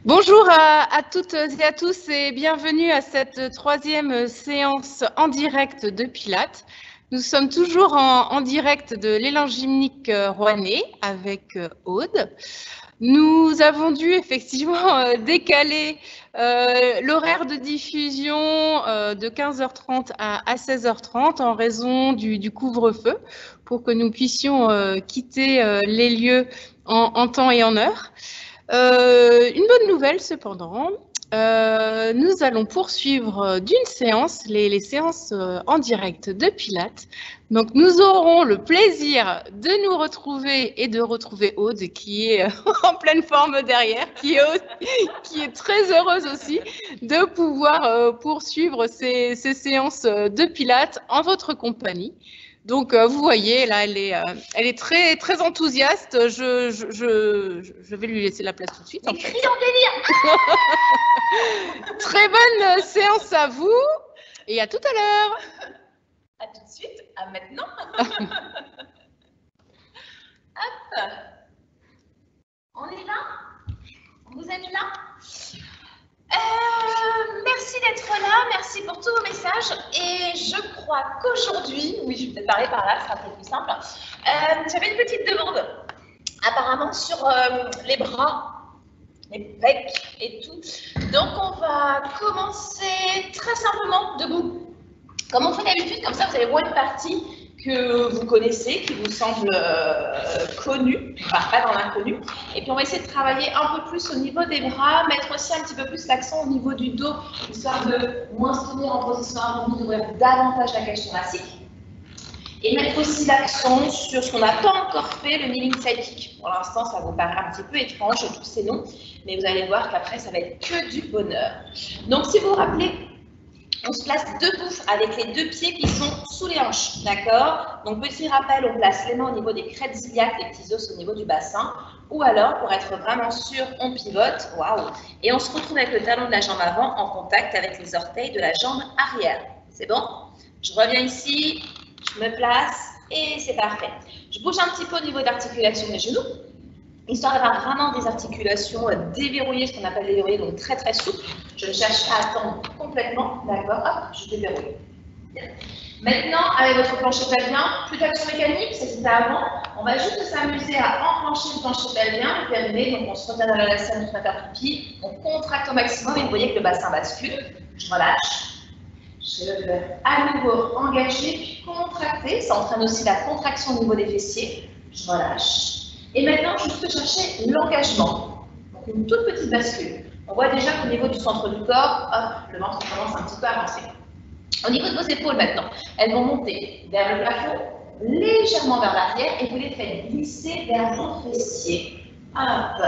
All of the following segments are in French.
Bonjour à toutes et à tous et bienvenue à cette troisième séance en direct de Pilates. Nous sommes toujours en direct de l'élan gymnique rouennais avec Aude. Nous avons dû effectivement décaler l'horaire de diffusion de 15h30 à 16h30 en raison du couvre-feu pour que nous puissions quitter les lieux en temps et en heure. Une bonne nouvelle cependant, nous allons poursuivre d'une séance, les séances en direct de Pilates. Donc nous aurons le plaisir de nous retrouver et de retrouver Aude qui est en pleine forme derrière, qui est très heureuse aussi de pouvoir poursuivre ces séances de Pilates en votre compagnie. Donc, vous voyez, là, elle est très, très enthousiaste. Je vais lui laisser la place tout de suite. En fait. En délire. Très bonne séance à vous et à tout à l'heure. À tout de suite, à maintenant. Hop. On est là? Vous êtes là? Merci d'être là, merci pour tous vos messages. Et je crois qu'aujourd'hui, oui, je vais peut-être parler par là, ce sera peut-être plus simple. J'avais une petite demande, apparemment sur les bras, les pecs et tout. Donc, on va commencer très simplement debout. Comme on fait d'habitude, comme ça, vous allez voir une partie que vous connaissez, qui vous semble connue, enfin pas dans l'inconnu. Et puis on va essayer de travailler un peu plus au niveau des bras, mettre aussi un petit peu plus l'accent au niveau du dos, histoire de moins se tenir en position arrondie, d'ouvrir davantage la cage thoracique. Et mettre aussi l'accent sur ce qu'on n'a pas encore fait, le kneeling side kick. Pour l'instant, ça vous paraît un petit peu étrange, tous ces noms, mais vous allez voir qu'après, ça va être que du bonheur. Donc si vous vous rappelez, on se place debout avec les deux pieds qui sont sous les hanches, d'accord? Donc, petit rappel, on place les mains au niveau des crêtes iliaques, les petits os au niveau du bassin. Ou alors, pour être vraiment sûr, on pivote, waouh! Et on se retrouve avec le talon de la jambe avant en contact avec les orteils de la jambe arrière. C'est bon? Je reviens ici, je me place et c'est parfait. Je bouge un petit peu au niveau d'articulation des genoux, histoire d'avoir vraiment des articulations déverrouillées, ce qu'on appelle déverrouillées, donc très très souples. Je ne cherche pas à tendre complètement, d'accord? Hop, je déverrouille. Bien. Maintenant, avec votre plancher pelvien, plus d'action mécanique, c'est ce que c'était avant. On va juste s'amuser à enclencher le plancher pelvien, le périnée, donc on se retient dans la scène, on se met à pied, on contracte au maximum et vous voyez que le bassin bascule. Je relâche. Je veux à nouveau engager, puis contracter. Ça entraîne aussi la contraction au niveau des fessiers. Je relâche. Et maintenant, juste chercher l'engagement. Donc, une toute petite bascule. On voit déjà qu'au niveau du centre du corps, hop, le ventre commence un petit peu à avancer. Au niveau de vos épaules maintenant, elles vont monter vers le plafond, légèrement vers l'arrière, et vous les faites glisser vers vos fessiers. Hop.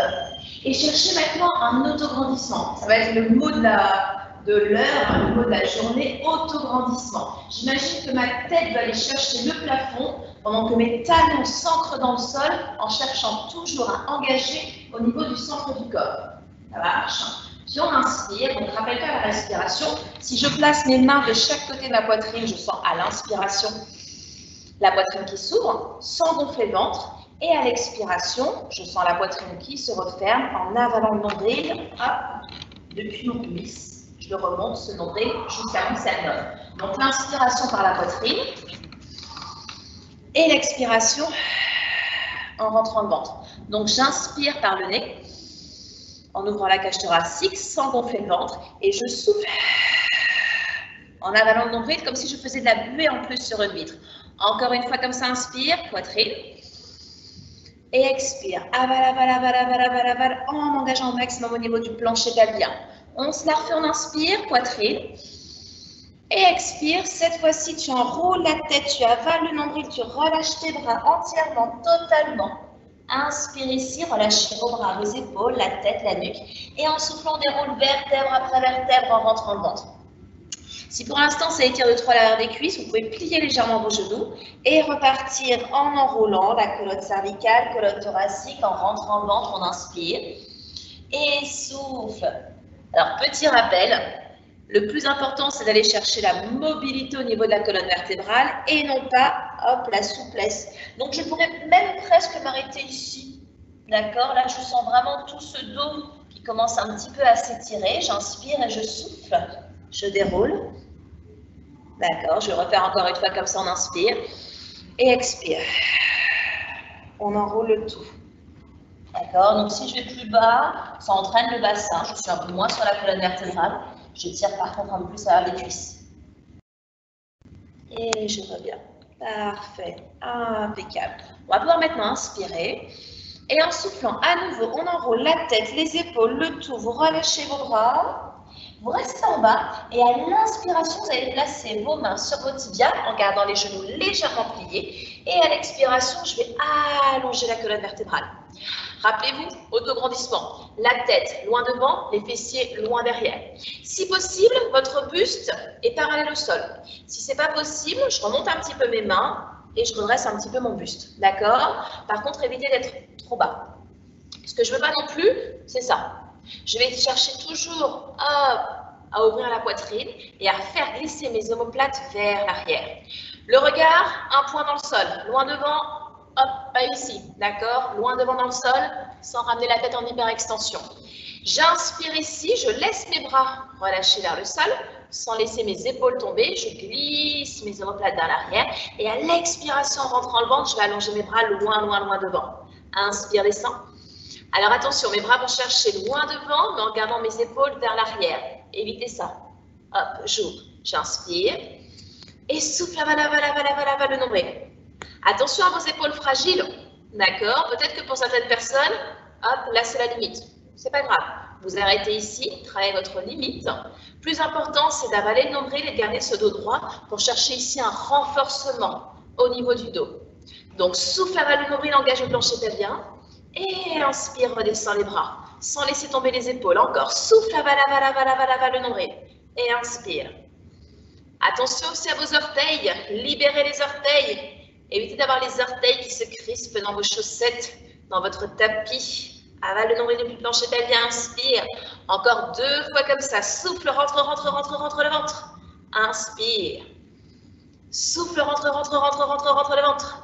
Et cherchez maintenant un autograndissement. Ça va être le mot de l'heure, le mot de la journée, autograndissement. J'imagine que ma tête va aller chercher le plafond pendant que mes talons s'ancrent dans le sol en cherchant toujours à engager au niveau du centre du corps. Ça marche? Puis on inspire, donc rappelle-toi la respiration. Si je place mes mains de chaque côté de ma poitrine, je sens à l'inspiration la poitrine qui s'ouvre sans gonfler le ventre. Et à l'expiration, je sens la poitrine qui se referme en avalant le nombril. Hop, depuis mon cuisse, je le remonte, ce nombril, jusqu'à mon sternum. Donc l'inspiration par la poitrine. Et l'expiration en rentrant le ventre. Donc j'inspire par le nez, en ouvrant la cage thoracique, sans gonfler le ventre, et je souffle en avalant le nombril, comme si je faisais de la buée en plus sur une vitre. Encore une fois comme ça, inspire, poitrine, et expire, avale, avale, avale, avale, avale, avale, en engageant au maximum au niveau du plancher pelvien. On se la refait, on inspire, poitrine, et expire. Cette fois-ci, tu enroules la tête, tu avales le nombril, tu relâches tes bras entièrement, totalement. Inspire ici, relâchez vos bras, vos épaules, la tête, la nuque. Et en soufflant, on déroule vertèbre après vertèbre en rentrant le ventre. Si pour l'instant, ça étire de 3 l'arrière des cuisses, vous pouvez plier légèrement vos genoux et repartir en enroulant la colonne cervicale, colonne thoracique, en rentrant le ventre, on inspire. Et souffle. Alors, petit rappel. Le plus important, c'est d'aller chercher la mobilité au niveau de la colonne vertébrale et non pas, hop, la souplesse. Donc, je pourrais même presque m'arrêter ici. D'accord? Là, je sens vraiment tout ce dos qui commence un petit peu à s'étirer. J'inspire et je souffle. Je déroule. D'accord, je vais refaire encore une fois comme ça, on inspire. Et expire. On enroule le tout. D'accord, donc si je vais plus bas, ça entraîne le bassin. Je suis un peu moins sur la colonne vertébrale. Je tire par contre un peu plus à les cuisses. Et je reviens. Parfait, impeccable. On va pouvoir maintenant inspirer. Et en soufflant à nouveau, on enroule la tête, les épaules, le tout. Vous relâchez vos bras. Vous restez en bas et à l'inspiration, vous allez placer vos mains sur vos tibias en gardant les genoux légèrement pliés. Et à l'expiration, je vais allonger la colonne vertébrale. Rappelez-vous, autograndissement, la tête loin devant, les fessiers loin derrière. Si possible, votre buste est parallèle au sol. Si ce n'est pas possible, je remonte un petit peu mes mains et je redresse un petit peu mon buste. D'accord? Par contre, évitez d'être trop bas. Ce que je ne veux pas non plus, c'est ça. Je vais chercher toujours à ouvrir la poitrine et à faire glisser mes omoplates vers l'arrière. Le regard, un point dans le sol, loin devant, hop, pas ici, d'accord? Loin devant dans le sol, sans ramener la tête en hyperextension. J'inspire ici, je laisse mes bras relâcher vers le sol, sans laisser mes épaules tomber, je glisse mes omoplates vers l'arrière et à l'expiration, en rentrant le ventre, je vais allonger mes bras loin, loin, loin devant. Inspire, descend. Alors attention, mes bras vont chercher loin devant, mais en gardant mes épaules vers l'arrière. Évitez ça. Hop, j'ouvre, j'inspire. Et souffle, aval, le nombril. Attention à vos épaules fragiles. D'accord? Peut-être que pour certaines personnes, hop, là c'est la limite. C'est pas grave. Vous arrêtez ici, travaillez votre limite. Plus important, c'est d'avaler le nombril et de garder ce dos droit pour chercher ici un renforcement au niveau du dos. Donc souffle, avale le nombril, engage le plancher pelvien. Et inspire, redescend les bras, sans laisser tomber les épaules. Encore, souffle, avale le nombril. Et inspire. Attention aussi à vos orteils, libérez les orteils. Évitez d'avoir les orteils qui se crispent dans vos chaussettes, dans votre tapis. Avale le nombril depuis le plancher pelvien, inspire. Encore 2 fois comme ça, souffle, rentre le ventre. Inspire. Souffle, rentre le ventre.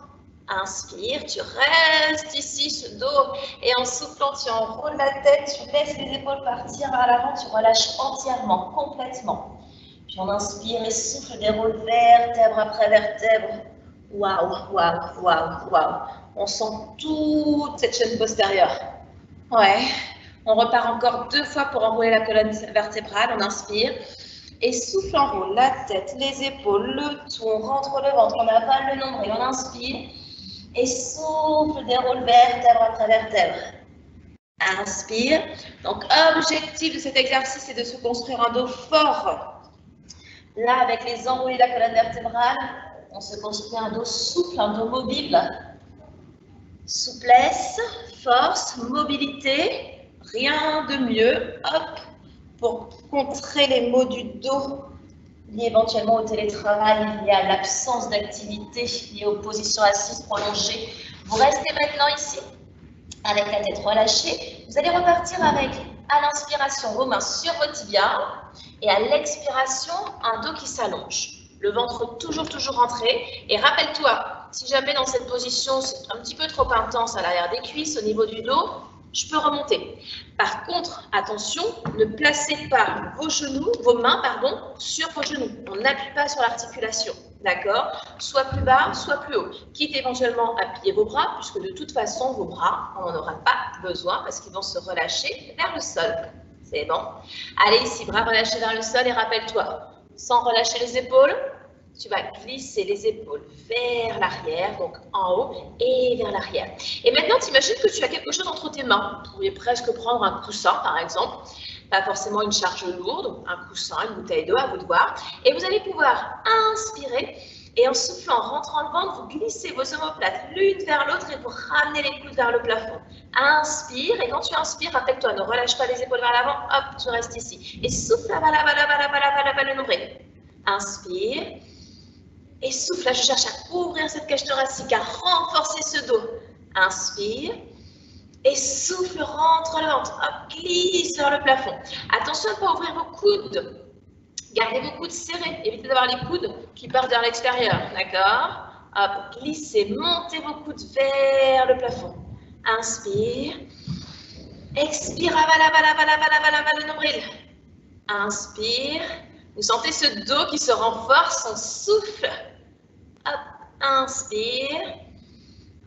Inspire, tu restes ici, ce dos, et en soufflant, tu enroules la tête, tu laisses les épaules partir vers l'avant, tu relâches entièrement, complètement. Puis on inspire et souffle, déroule vertèbre après vertèbre. Waouh, waouh, waouh, waouh. On sent toute cette chaîne postérieure. Ouais, on repart encore 2 fois pour enrouler la colonne vertébrale, on inspire. Et souffle, enroule la tête, les épaules, le tout, on rentre le ventre, on avale le nombril, on inspire. Et souffle, déroule vertèbre après vertèbre. Inspire. Donc, objectif de cet exercice, c'est de se construire un dos fort. Là, avec les enroulés de la colonne vertébrale, on se construit un dos souple, un dos mobile. Souplesse, force, mobilité, rien de mieux. Hop, pour contrer les maux du dos liés éventuellement au télétravail, liés à l'absence d'activité, liés aux positions assises prolongées. Vous restez maintenant ici, avec la tête relâchée. Vous allez repartir avec, à l'inspiration, vos mains sur vos tibias, et à l'expiration, un dos qui s'allonge. Le ventre toujours rentré. Et rappelle-toi, si jamais dans cette position, c'est un petit peu trop intense à l'arrière des cuisses, au niveau du dos, je peux remonter. Par contre, attention, ne placez pas vos mains, sur vos genoux. On n'appuie pas sur l'articulation, d'accord? Soit plus bas, soit plus haut. Quitte éventuellement à plier vos bras, puisque de toute façon, vos bras, on n'en aura pas besoin parce qu'ils vont se relâcher vers le sol. C'est bon? Allez ici, bras relâchés vers le sol et rappelle-toi, sans relâcher les épaules, tu vas glisser les épaules vers l'arrière, donc en haut et vers l'arrière. Et maintenant, tu imagines que tu as quelque chose entre tes mains. Vous pouvez presque prendre un coussin, par exemple. Pas forcément une charge lourde, un coussin, une bouteille d'eau, à vous de voir. Et vous allez pouvoir inspirer. Et en soufflant, en rentrant le ventre, vous glissez vos omoplates l'une vers l'autre et vous ramenez les coudes vers le plafond. Inspire. Et quand tu inspires, rappelle-toi, ne relâche pas les épaules vers l'avant. Hop, tu restes ici. Et souffle, avale le nombril. Inspire. Et souffle, là je cherche à ouvrir cette cage thoracique, à renforcer ce dos. Inspire. Et souffle, rentre le ventre. Hop, glisse vers le plafond. Attention à ne pas ouvrir vos coudes. Gardez vos coudes serrés. Évitez d'avoir les coudes qui partent vers l'extérieur. D'accord? Hop, glissez, montez vos coudes vers le plafond. Inspire. Expire, aval, aval, aval, aval, aval, aval le nombril. Inspire. Vous sentez ce dos qui se renforce, on souffle. Hop, inspire.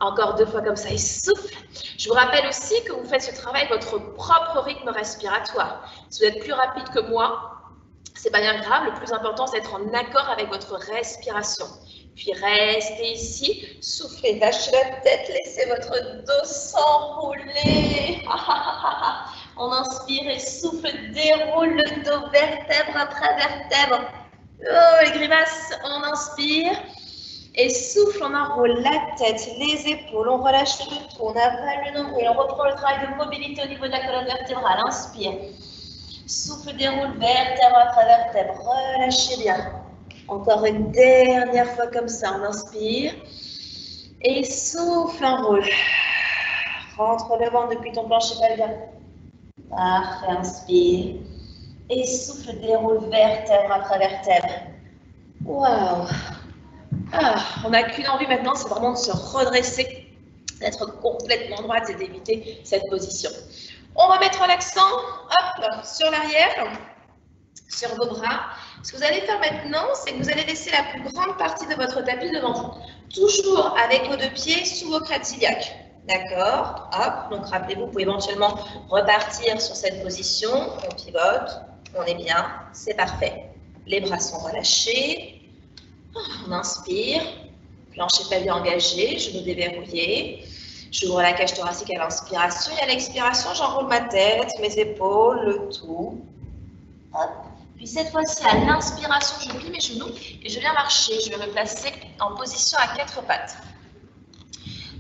Encore 2 fois comme ça, et souffle. Je vous rappelle aussi que vous faites ce travail à votre propre rythme respiratoire. Si vous êtes plus rapide que moi, c'est pas bien grave. Le plus important, c'est d'être en accord avec votre respiration. Puis restez ici, soufflez, lâchez la tête, laissez votre dos s'enrouler. On inspire et souffle, déroule le dos vertèbre après vertèbre. Oh, les grimaces, on inspire. Et souffle, on enroule la tête, les épaules, on relâche le tout, on avale le nombril, on reprend le travail de mobilité au niveau de la colonne vertébrale. Inspire. Souffle, déroule, vertèbre après vertèbre. Relâchez bien. Encore une dernière fois comme ça. On inspire. Et souffle, enroule. Rentre le ventre depuis ton plancher pelvien. Parfait, inspire. Et souffle, déroule, vertèbre après vertèbre. Waouh! On n'a qu'une envie maintenant, c'est vraiment de se redresser, d'être complètement droite et d'éviter cette position. On va mettre l'accent sur l'arrière, sur vos bras. Ce que vous allez faire maintenant, c'est que vous allez laisser la plus grande partie de votre tapis devant vous. Toujours avec vos 2 pieds sous vos crêtes iliaques. D'accord? Hop, donc rappelez-vous, vous pouvez éventuellement repartir sur cette position. On pivote, on est bien, c'est parfait. Les bras sont relâchés. On inspire, plancher pelvien engagé, genoux déverrouillés. J'ouvre la cage thoracique à l'inspiration et à l'expiration, j'enroule ma tête, mes épaules, le tout. Hop. Puis cette fois-ci, à l'inspiration, je plie mes genoux et je viens marcher. Je vais me placer en position à 4 pattes.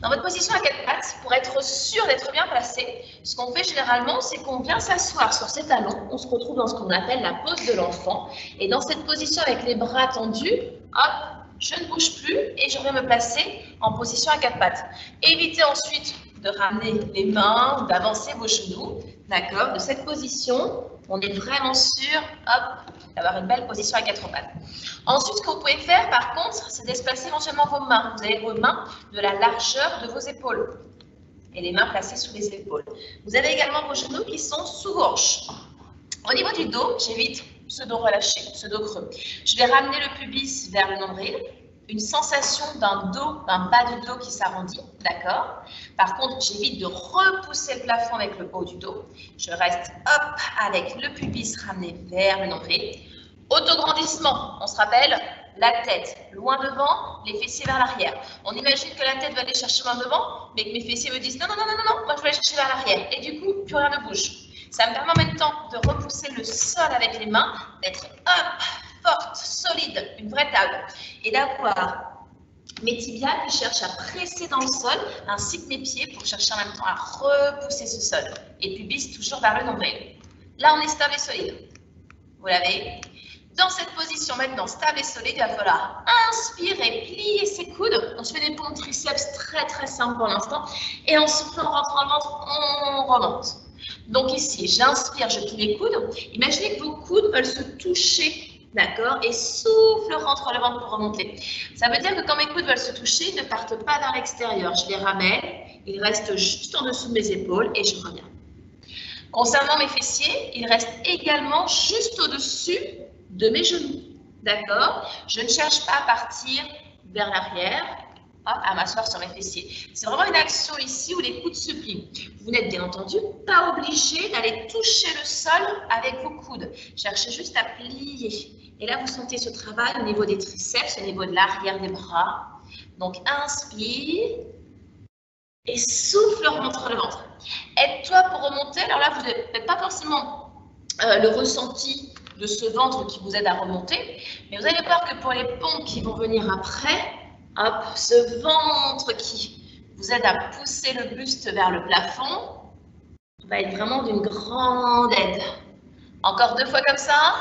Dans votre position à 4 pattes, pour être sûr d'être bien placé, ce qu'on fait généralement, c'est qu'on vient s'asseoir sur ses talons. On se retrouve dans ce qu'on appelle la pose de l'enfant. Et dans cette position avec les bras tendus, hop, je ne bouge plus et je reviens me placer en position à 4 pattes. Évitez ensuite de ramener les mains ou d'avancer vos genoux. D'accord? De cette position, on est vraiment sûr, hop, d'avoir une belle position à 4 pattes. Ensuite, ce que vous pouvez faire, par contre, c'est d'espacer éventuellement vos mains. Vous avez vos mains de la largeur de vos épaules. Et les mains placées sous les épaules. Vous avez également vos genoux qui sont sous vos hanches. Au niveau du dos, j'évite ce dos relâché, ce dos creux. Je vais ramener le pubis vers le nombril. Une sensation d'un bas du dos qui s'arrondit, d'accord? Par contre, j'évite de repousser le plafond avec le haut du dos. Je reste, hop, avec le pubis ramené vers le nombril. Autograndissement, on se rappelle, la tête loin devant, les fessiers vers l'arrière. On imagine que la tête va aller chercher loin devant, mais que mes fessiers me disent non, non, non, non, non, moi je vais aller chercher vers l'arrière. Et du coup, plus rien ne bouge. Ça me permet en même temps de repousser le sol avec les mains, d'être hop, forte, solide, une vraie table, et d'avoir mes tibias qui cherchent à presser dans le sol, ainsi que mes pieds pour chercher en même temps à repousser ce sol. Et pubis toujours vers le nombril. Là, on est stable et solide. Vous l'avez? Dans cette position maintenant stable et solide, il va falloir inspirer, plier ses coudes. On se fait des pompes triceps très très simples pour l'instant. Et en soufflant, en rentrant le ventre, on remonte. Donc ici, j'inspire, je plie les coudes. Imaginez que vos coudes veulent se toucher, d'accord? Et souffle, rentre le ventre pour remonter. Ça veut dire que quand mes coudes veulent se toucher, ils ne partent pas vers l'extérieur. Je les ramène, ils restent juste en dessous de mes épaules et je reviens. Concernant mes fessiers, ils restent également juste au-dessus de mes genoux, d'accord? Je ne cherche pas à partir vers l'arrière, à m'asseoir sur mes fessiers. C'est vraiment une action ici où les coudes se plient. Vous n'êtes bien entendu pas obligé d'aller toucher le sol avec vos coudes. Cherchez juste à plier. Et là, vous sentez ce travail au niveau des triceps, au niveau de l'arrière des bras. Donc, inspire et souffle, rentre le ventre. Aide-toi pour remonter. Alors là, vous n'avez peut-être pas forcément le ressenti de ce ventre qui vous aide à remonter, mais vous allez voir que pour les pompes qui vont venir après, hop, ce ventre qui vous aide à pousser le buste vers le plafond va être vraiment d'une grande aide. Encore 2 fois comme ça,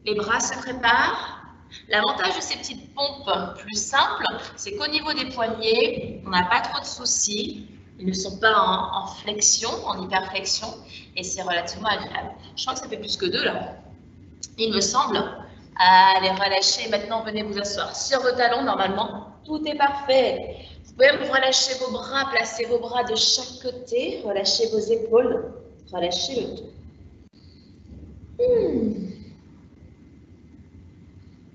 les bras se préparent. L'avantage de ces petites pompes plus simples, c'est qu'au niveau des poignets, on n'a pas trop de soucis. Ils ne sont pas en flexion, en hyperflexion, et c'est relativement agréable. Je crois que ça fait plus que 2 là. Il me semble. Allez, relâchez. Maintenant, venez vous asseoir sur vos talons. Normalement, tout est parfait. Vous pouvez même relâcher vos bras, placer vos bras de chaque côté, relâchez vos épaules, relâchez le tout.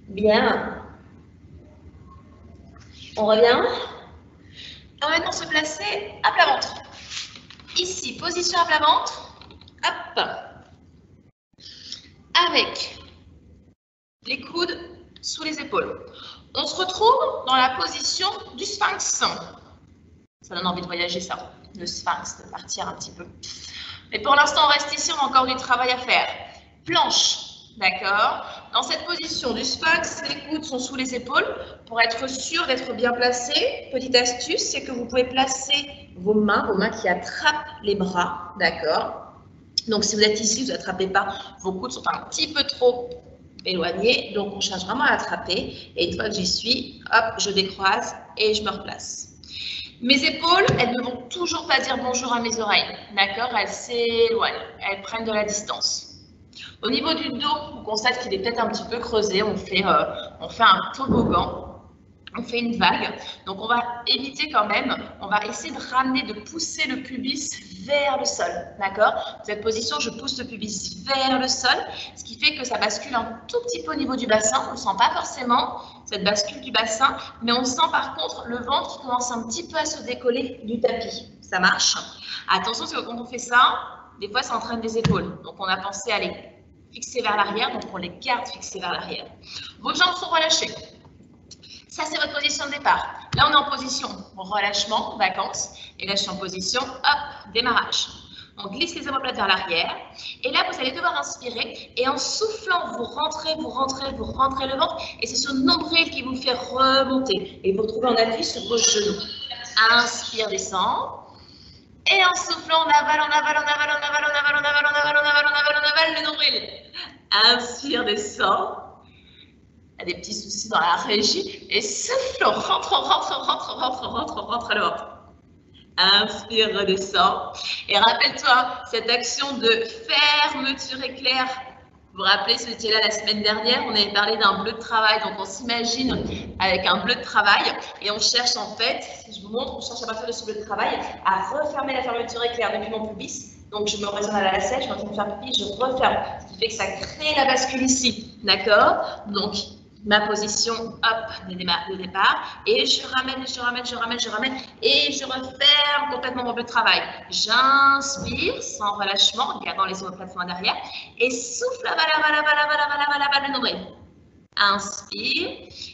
Bien. On revient. Alors maintenant, se placer à plat ventre. Ici, position à plat ventre. Hop. Avec les coudes sous les épaules. On se retrouve dans la position du sphinx. Ça donne envie de voyager, ça, le sphinx, de partir un petit peu. Mais pour l'instant, on reste ici, on a encore du travail à faire. Planche, d'accord? Dans cette position du sphinx, les coudes sont sous les épaules. Pour être sûr d'être bien placé, petite astuce, c'est que vous pouvez placer vos mains qui attrapent les bras, d'accord? Donc, si vous êtes ici, vous n'attrapez pas, vos coudes sont un petit peu trop éloignés. Donc, on cherche vraiment à attraper. Et une fois que j'y suis, hop, je décroise et je me replace. Mes épaules, elles ne vont toujours pas dire bonjour à mes oreilles, d'accord? Elles s'éloignent, elles prennent de la distance. Au niveau du dos, on constate qu'il est peut-être un petit peu creusé, on fait un toboggan, on fait une vague. Donc, on va éviter quand même, on va essayer de ramener, de pousser le pubis vers le sol, d'accord? Dans cette position, je pousse le pubis vers le sol, ce qui fait que ça bascule un tout petit peu au niveau du bassin. On ne sent pas forcément cette bascule du bassin, mais on sent par contre le ventre qui commence un petit peu à se décoller du tapis. Ça marche? Attention, parce que quand on fait ça, des fois, ça entraîne les épaules. Donc, on a pensé à les fixer vers l'arrière, donc on les garde fixés vers l'arrière. Vos jambes sont relâchées. Ça, c'est votre position de départ. Là, on est en position relâchement, vacances. Et là, je suis en position, hop, démarrage. On glisse les omoplates vers l'arrière. Et là, vous allez devoir inspirer. Et en soufflant, vous rentrez le ventre. Et c'est ce nombril qui vous fait remonter. Et vous retrouvez en appui sur vos genoux. Inspire, descend. Et en soufflant, on avale le nombril. Inspire, descend. Il y a des petits soucis dans la régie. Et souffle, on rentre le ventre. Inspire, redescend. Et rappelle-toi, cette action de fermeture éclair. Vous vous rappelez, si vous étiez là la semaine dernière, on avait parlé d'un bleu de travail. Donc, on s'imagine avec un bleu de travail. Et on cherche en fait, si je vous montre, on cherche à partir de ce bleu de travail à refermer la fermeture éclair depuis mon pubis. Donc, je me résonne à la lacette, je suis en train de faire pipi, je referme. Ce qui fait que ça crée la bascule ici. D'accord? Donc, ma position, hop, de départ, et je ramène, et je referme complètement mon bleu de travail. J'inspire sans relâchement, en gardant les omoplates loin derrière, et souffle, avale le nombril. Inspire,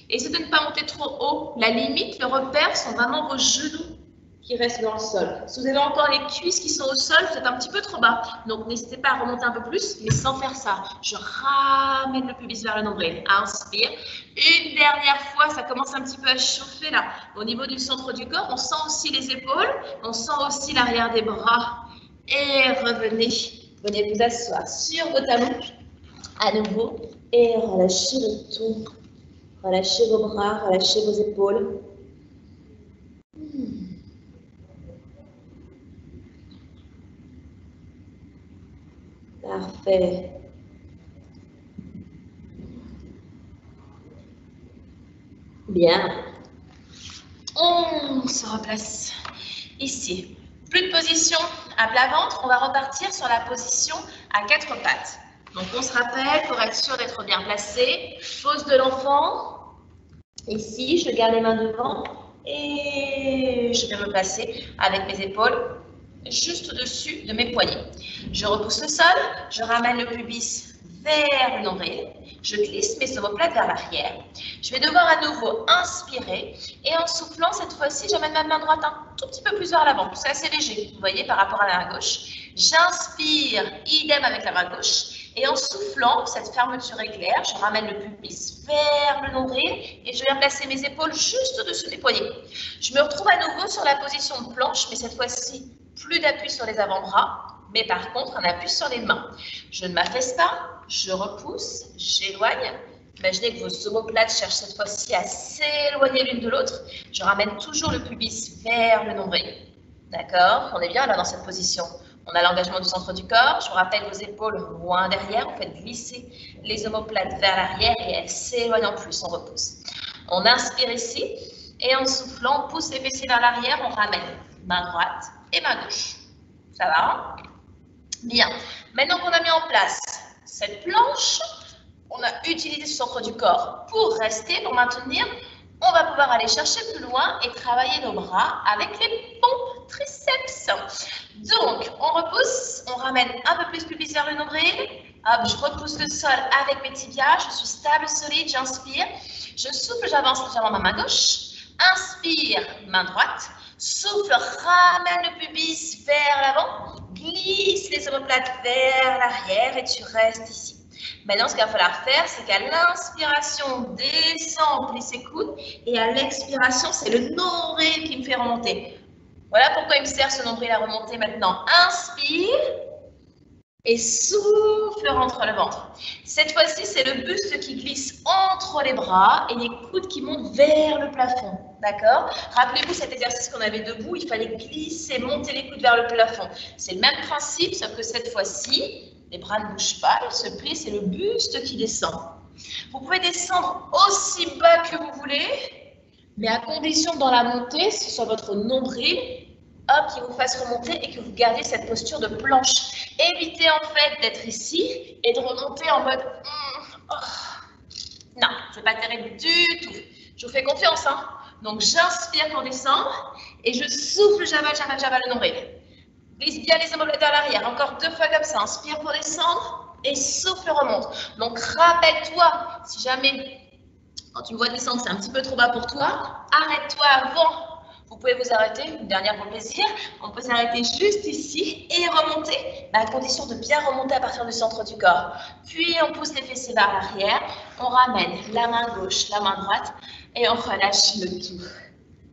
essayez de ne pas monter trop haut. La limite, le repère sont vraiment vos genoux qui restent dans le sol. Si vous avez encore les cuisses qui sont au sol, vous êtes un petit peu trop bas. Donc, n'hésitez pas à remonter un peu plus, mais sans faire ça. Je ramène le pubis vers le nombril. Inspire. Une dernière fois, ça commence un petit peu à chauffer là. Au niveau du centre du corps, on sent aussi les épaules, on sent aussi l'arrière des bras. Et revenez. Venez vous asseoir sur vos talons à nouveau. Et relâchez le tout. Relâchez vos bras, relâchez vos épaules. Parfait. Bien. On se replace ici. Plus de position à plat ventre. On va repartir sur la position à quatre pattes. Donc, on se rappelle, pour être sûr d'être bien placé, pose de l'enfant. Ici, je garde les mains devant et je vais me placer avec mes épaules juste au-dessus de mes poignets. Je repousse le sol, je ramène le pubis vers le nombril, je glisse mes omoplates vers l'arrière. Je vais devoir à nouveau inspirer et en soufflant, cette fois-ci, j'amène ma main droite un tout petit peu plus vers l'avant. C'est assez léger, vous voyez, par rapport à la main gauche. J'inspire, idem avec la main gauche. Et en soufflant, cette fermeture éclair, je ramène le pubis vers le nombril et je viens placer mes épaules juste au-dessus des poignets. Je me retrouve à nouveau sur la position de planche, mais cette fois-ci, plus d'appui sur les avant-bras, mais par contre, un appui sur les mains. Je ne m'affaisse pas, je repousse, j'éloigne. Imaginez que vos omoplates cherchent cette fois-ci à s'éloigner l'une de l'autre. Je ramène toujours le pubis vers le nombril. D'accord? On est bien là dans cette position. On a l'engagement du centre du corps. Je vous rappelle vos épaules loin derrière. Vous faites glisser les omoplates vers l'arrière et elles s'éloignent en plus. On repousse. On inspire ici. Et en soufflant, on pousse les fessiers vers l'arrière, on ramène main droite et main gauche. Ça va? Bien. Maintenant qu'on a mis en place cette planche, on a utilisé ce centre du corps pour rester, pour maintenir. On va pouvoir aller chercher plus loin et travailler nos bras avec les pompes triceps. Donc, on repousse, on ramène un peu plus pubis vers le nombril. Hop, je repousse le sol avec mes tibias. Je suis stable, solide, j'inspire. Je souffle, j'avance légèrement ma main gauche. Inspire, main droite. Souffle, ramène le pubis vers l'avant. Glisse les omoplates vers l'arrière et tu restes ici. Maintenant, ce qu'il va falloir faire, c'est qu'à l'inspiration, descend, plie ses coudes. Et à l'expiration, c'est le nombril qui me fait remonter. Voilà pourquoi il me sert ce nombril à remonter maintenant. Inspire. Et souffle, rentre le ventre. Cette fois-ci, c'est le buste qui glisse entre les bras et les coudes qui montent vers le plafond. D'accord? Rappelez-vous cet exercice qu'on avait debout, il fallait glisser, monter les coudes vers le plafond. C'est le même principe, sauf que cette fois-ci, les bras ne bougent pas, ils se plient, c'est le buste qui descend. Vous pouvez descendre aussi bas que vous voulez, mais à condition que dans la montée, ce soit votre nombril, hop, qui vous fasse remonter et que vous gardiez cette posture de planche. Évitez en fait d'être ici et de remonter en mode non, c'est pas terrible du tout. Je vous fais confiance, hein. Donc j'inspire pour descendre et je souffle, j'avale le nombril. Glisse bien les omoplates vers l'arrière. Encore 2 fois comme ça. Inspire pour descendre et souffle, remonte. Donc rappelle-toi, si jamais quand tu me vois descendre, c'est un petit peu trop bas pour toi, arrête-toi avant. Vous pouvez vous arrêter, une dernière pour le plaisir. On peut s'arrêter juste ici et remonter, à condition de bien remonter à partir du centre du corps. Puis on pousse les fessiers vers l'arrière, on ramène la main gauche, la main droite et on relâche le tout.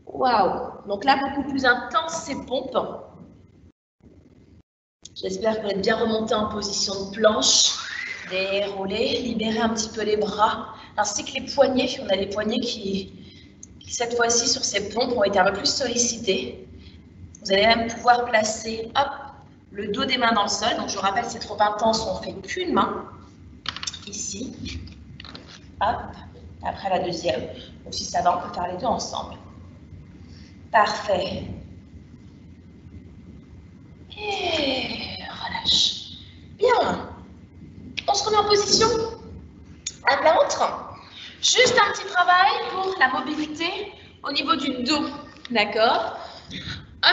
Waouh! Donc là, beaucoup plus intense ces pompes. J'espère que vous êtes bien remonté en position de planche. Déroulez, libérez un petit peu les bras, ainsi que les poignets. On a les poignets qui cette fois-ci, sur ces pompes, ont été un peu plus sollicités. Vous allez même pouvoir placer, hop, le dos des mains dans le sol. Donc, je vous rappelle, c'est trop intense, on ne fait qu'une main. Ici. Hop. Après la deuxième. Donc, si ça va, on peut faire les deux ensemble. Parfait. Et relâche. Bien. On se remet en position. À plat ventre. Juste un petit travail pour la mobilité au niveau du dos, d'accord?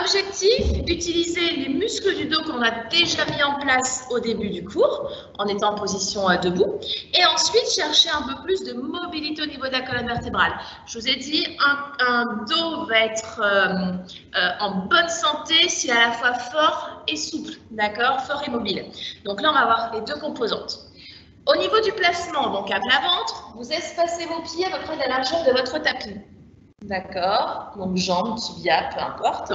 Objectif, utiliser les muscles du dos qu'on a déjà mis en place au début du cours, en étant en position debout, et ensuite chercher un peu plus de mobilité au niveau de la colonne vertébrale. Je vous ai dit, un dos va être en bonne santé s'il est à la fois fort et souple, d'accord? Fort et mobile. Donc là, on va avoir les deux composantes. Au niveau du placement, donc à plat ventre, vous espacez vos pieds à peu près de la largeur de votre tapis. D'accord? Donc jambes, tibia, peu importe.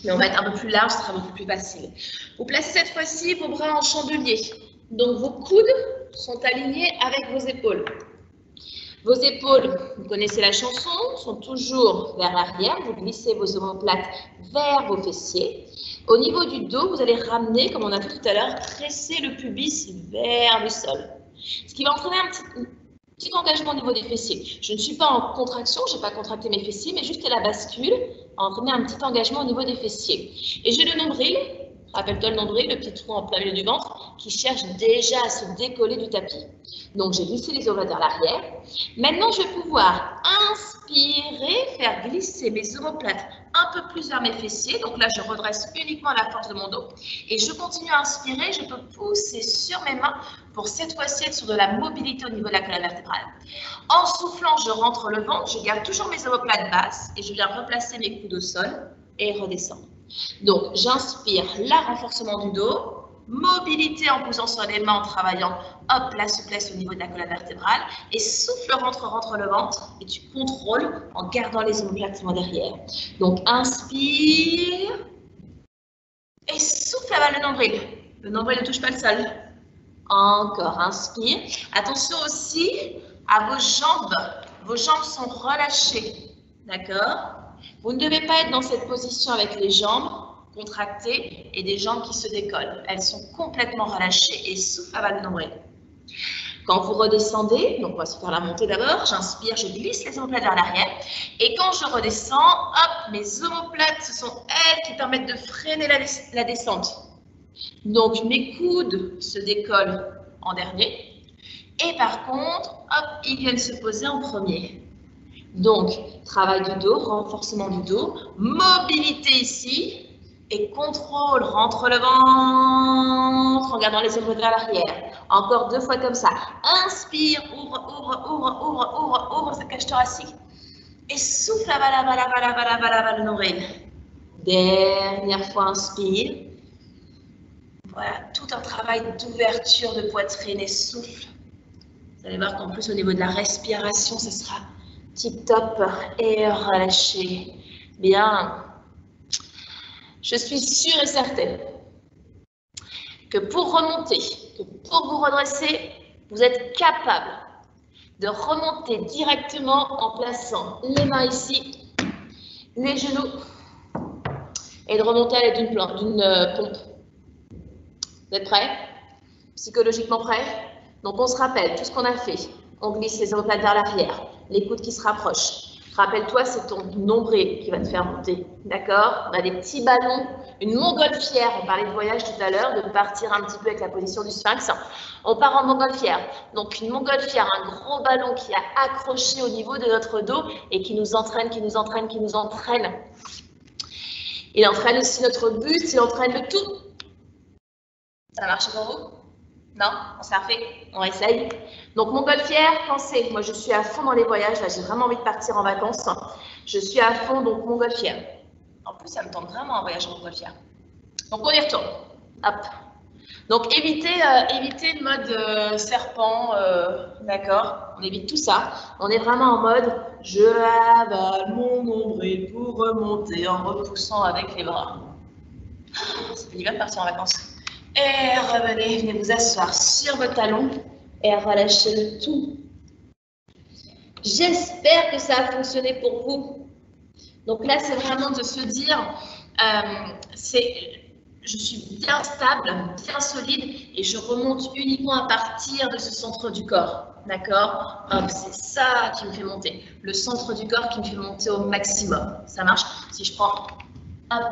Mais on va être un peu plus large, ce sera beaucoup plus facile. Vous placez cette fois-ci vos bras en chandelier. Donc vos coudes sont alignés avec vos épaules. Vos épaules, vous connaissez la chanson, sont toujours vers l'arrière. Vous glissez vos omoplates vers vos fessiers. Au niveau du dos, vous allez ramener, comme on a vu tout à l'heure, presser le pubis vers le sol. Ce qui va entraîner un petit engagement au niveau des fessiers. Je ne suis pas en contraction, je n'ai pas contracté mes fessiers, mais juste la bascule a entraîné un petit engagement au niveau des fessiers. Et j'ai le nombril, rappelle-toi le nombril, le petit trou en plein milieu du ventre, qui cherche déjà à se décoller du tapis. Donc j'ai glissé les omoplates vers l'arrière. Maintenant, je vais pouvoir inspirer, faire glisser mes omoplates un peu plus vers mes fessiers. Donc là, je redresse uniquement la force de mon dos. Et je continue à inspirer, je peux pousser sur mes mains pour cette fois-ci être sur de la mobilité au niveau de la colonne vertébrale. En soufflant, je rentre le ventre, je garde toujours mes omoplates basses et je viens replacer mes coudes au sol et redescendre. Donc, j'inspire, là, renforcement du dos. Mobilité en posant sur les mains, en travaillant, hop, la souplesse au niveau de la colonne vertébrale. Et souffle, rentre le ventre. Et tu contrôles en gardant les omoplates derrière. Donc, inspire. Et souffle, avale le nombril. Le nombril ne touche pas le sol. Encore, inspire. Attention aussi à vos jambes. Vos jambes sont relâchées. D'accord? Vous ne devez pas être dans cette position avec les jambes contractées et des jambes qui se décollent. Elles sont complètement relâchées et souffle, avale le nombril. Quand vous redescendez, donc on va se faire la montée d'abord, j'inspire, je glisse les omoplates vers l'arrière. Et quand je redescends, hop, mes omoplates, ce sont elles qui permettent de freiner la descente. Donc mes coudes se décollent en dernier. Et par contre, hop, ils viennent se poser en premier. Donc, travail du dos, renforcement du dos, mobilité ici. Et contrôle, rentre le ventre en gardant les omoplates vers l'arrière. Encore 2 fois comme ça. Inspire, ouvre cette cage thoracique. Et souffle, avala le nombril. Dernière fois, inspire. Voilà, tout un travail d'ouverture de poitrine et souffle. Vous allez voir qu'en plus, au niveau de la respiration, ce sera tip top et relâchez. Bien. Je suis sûre et certaine que pour remonter, que pour vous redresser, vous êtes capable de remonter directement en plaçant les mains ici, les genoux, et de remonter à l'aide d'une pompe. Vous êtes prêts? Psychologiquement prêts? Donc on se rappelle tout ce qu'on a fait. On glisse les omoplates vers l'arrière, les coudes qui se rapprochent. Rappelle-toi, c'est ton nombril qui va te faire monter, d'accord? On a des petits ballons, une montgolfière, on parlait de voyage tout à l'heure, de partir un petit peu avec la position du sphinx. On part en montgolfière, donc une montgolfière, un gros ballon qui est accroché au niveau de notre dos et qui nous entraîne, qui nous entraîne, qui nous entraîne. Il entraîne aussi notre buste, il entraîne le tout. Ça a marché pour vous? Non? On s'est refait? On essaye? Donc, montgolfière, pensez, moi je suis à fond dans les voyages, là j'ai vraiment envie de partir en vacances. Je suis à fond, donc montgolfière. En plus, ça me tente vraiment un voyage en montgolfière. Donc, on y retourne. Hop. Donc, évitez le mode serpent, d'accord? On évite tout ça. On est vraiment en mode, je avale mon nombril pour remonter en repoussant avec les bras. Ça fait du bien de partir en vacances. Et revenez, venez vous asseoir sur vos talons et relâchez le tout. J'espère que ça a fonctionné pour vous. Donc là, c'est vraiment de se dire, je suis bien stable, bien solide et je remonte uniquement à partir de ce centre du corps. D'accord? C'est ça qui me fait monter. Le centre du corps qui me fait monter au maximum. Ça marche? Si je prends, hop.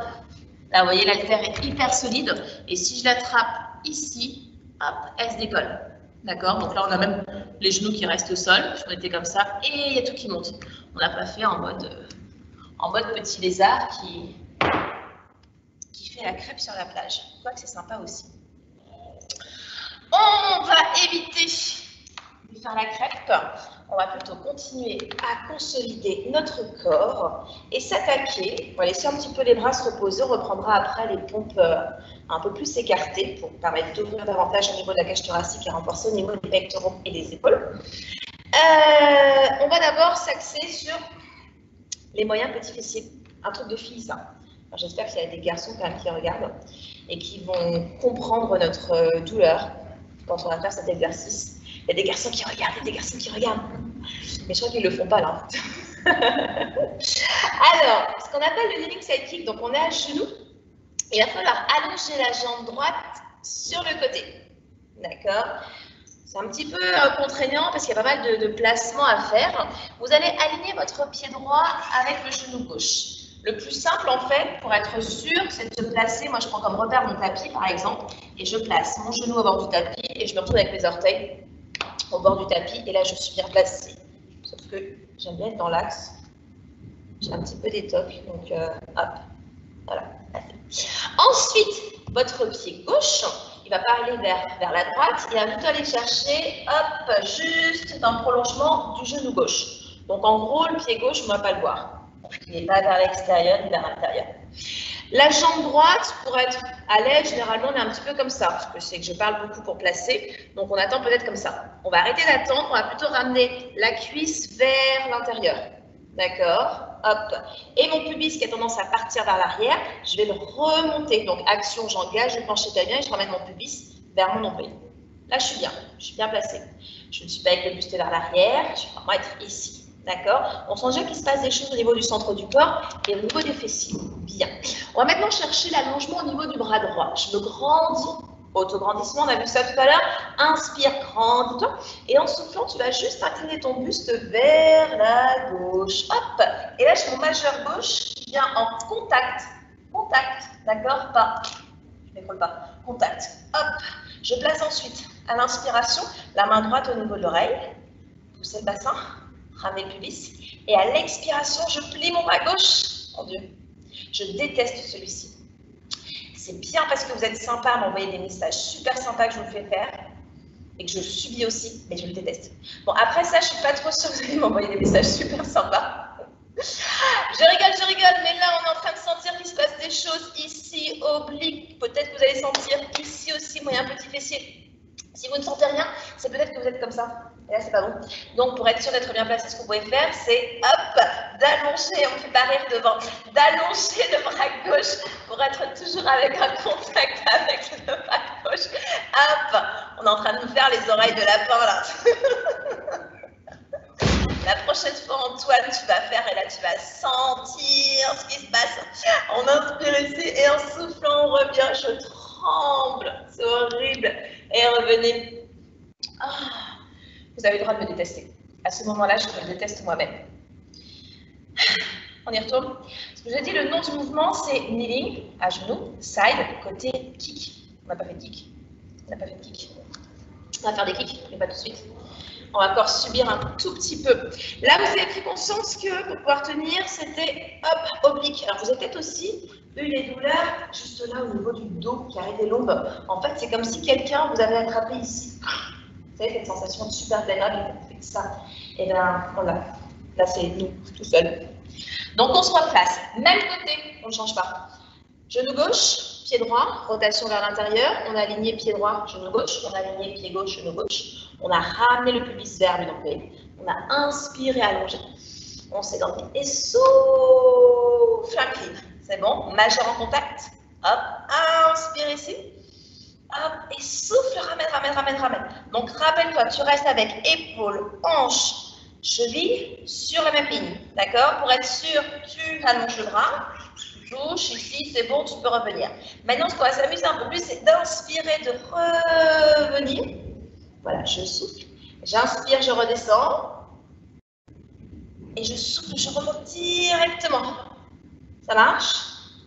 Là, vous voyez, l'haltère est hyper solide. Et si je l'attrape ici, hop, elle se décolle. D'accord? Donc là, on a même les genoux qui restent au sol. On était comme ça. Et il y a tout qui monte. On n'a pas fait en mode petit lézard qui fait la crêpe sur la plage. Je crois que c'est sympa aussi. On va éviter de faire la crêpe. On va plutôt continuer à consolider notre corps et s'attaquer. On va laisser un petit peu les bras se reposer. On reprendra après les pompes un peu plus écartées pour permettre d'ouvrir davantage au niveau de la cage thoracique et renforcer au niveau des pectoraux et des épaules. On va d'abord s'axer sur les moyens petits fessiers. Un truc de fille, ça. J'espère qu'il y a des garçons quand même qui regardent et qui vont comprendre notre douleur quand on va faire cet exercice. Il y a des garçons qui regardent et des garçons qui regardent. Mais je crois qu'ils ne le font pas là. Alors, ce qu'on appelle le kneeling side kick, donc on est à genoux. Il va falloir allonger la jambe droite sur le côté. D'accord? C'est un petit peu contraignant parce qu'il y a pas mal de placements à faire. Vous allez aligner votre pied droit avec le genou gauche. Le plus simple, en fait, pour être sûr, c'est de se placer. Moi, je prends comme repère mon tapis, par exemple, et je place mon genou au bord du tapis et je me retrouve avec mes orteils au bord du tapis. Et là, je suis bien placée. Sauf que j'aime bien être dans l'axe. J'ai un petit peu d'étoffe, donc hop, voilà. Ensuite, votre pied gauche, il ne va pas aller vers la droite, il va plutôt aller chercher, hop, juste dans le prolongement du genou gauche. Donc, en gros, le pied gauche, on ne va pas le voir. Il n'est pas vers l'extérieur, ni vers l'intérieur. La jambe droite, pour être à l'aise, généralement, on est un petit peu comme ça, parce que c'est que je parle beaucoup pour placer, donc on attend peut-être comme ça. On va arrêter d'attendre, on va plutôt ramener la cuisse vers l'intérieur. D'accord? Hop. Et mon pubis qui a tendance à partir vers l'arrière, je vais le remonter. Donc, action, j'engage, je penche bien et je ramène mon pubis vers mon nombril. Là, je suis bien placée. Je ne suis pas avec le buste vers l'arrière, je vais vraiment être ici. D'accord? On sent déjà qu'il se passe des choses au niveau du centre du corps et au niveau des fessiers. Bien. On va maintenant chercher l'allongement au niveau du bras droit. Je me grandis Autograndissement, on a vu ça tout à l'heure. Inspire, grandis-toi. Et en soufflant, tu vas juste incliner ton buste vers la gauche. Hop. Et là, j'ai mon majeur gauche qui vient en contact. Contact, d'accord? Pas. Je n'écroule pas. Contact. Hop. Je place ensuite, à l'inspiration, la main droite au niveau de l'oreille. Poussez le bassin. Ramenez le pubis. Et à l'expiration, je plie mon bras gauche. Mon Dieu. Je déteste celui-ci. C'est bien parce que vous êtes sympa à m'envoyer des messages super sympas que je vous fais faire et que je subis aussi, mais je le déteste. Bon, après ça, je suis pas trop sûre que vous allez m'envoyer des messages super sympas. Je rigole, mais là, on est en train de sentir qu'il se passe des choses ici, oblique. Peut-être que vous allez sentir ici aussi, moi, il y a un petit fessier. Si vous ne sentez rien, c'est peut-être que vous êtes comme ça. Et là, c'est pas bon. Donc, pour être sûr d'être bien placé, ce que vous pouvez faire, c'est hop, d'allonger, on ne fait pas rire devant, d'allonger le bras gauche pour être toujours avec un contact avec le bras gauche. Hop, on est en train de nous faire les oreilles de lapin là. La prochaine fois, Antoine, tu vas faire et là, tu vas sentir ce qui se passe. On inspire ici et en soufflant, on revient. Je tremble, c'est horrible. Et revenez. Ah, vous avez le droit de me détester. À ce moment-là, je me déteste moi-même. On y retourne. Ce que j'ai dit, le nom du mouvement, c'est kneeling, à genoux, side, côté, kick. On n'a pas fait de kick. On n'a pas fait de kick. On va faire des kicks, mais pas tout de suite. On va encore subir un tout petit peu. Là, vous avez pris conscience que pour pouvoir tenir, c'était hop, oblique. Alors, vous avez peut-être aussi eu les douleurs juste là au niveau du dos, carré des lombes. En fait, c'est comme si quelqu'un vous avait attrapé ici. Vous savez, cette sensation de super agréable qui fait ça. Et bien, voilà. Là, c'est nous, tout seul. Donc, on se replace. Même côté, on ne change pas. Genou gauche, pied droit, rotation vers l'intérieur. On a aligné pied droit, genou gauche. On a aligné pied gauche, genou gauche. On a ramené le pubis vers le nombril. On a inspiré, allongé. On s'est denté et souffle, incline. C'est bon. Majeur en contact. Hop, inspire ici. Hop, et souffle, ramène, ramène, ramène, ramène. Donc, rappelle-toi, tu restes avec épaule, hanche, cheville sur la même ligne. D'accord? Pour être sûr, tu allonges le bras. Tu touches ici, c'est bon, tu peux revenir. Maintenant, ce qu'on va s'amuser un peu plus, c'est d'inspirer, de revenir. Voilà, je souffle. J'inspire, je redescends. Et je souffle, je remonte directement. Ça marche?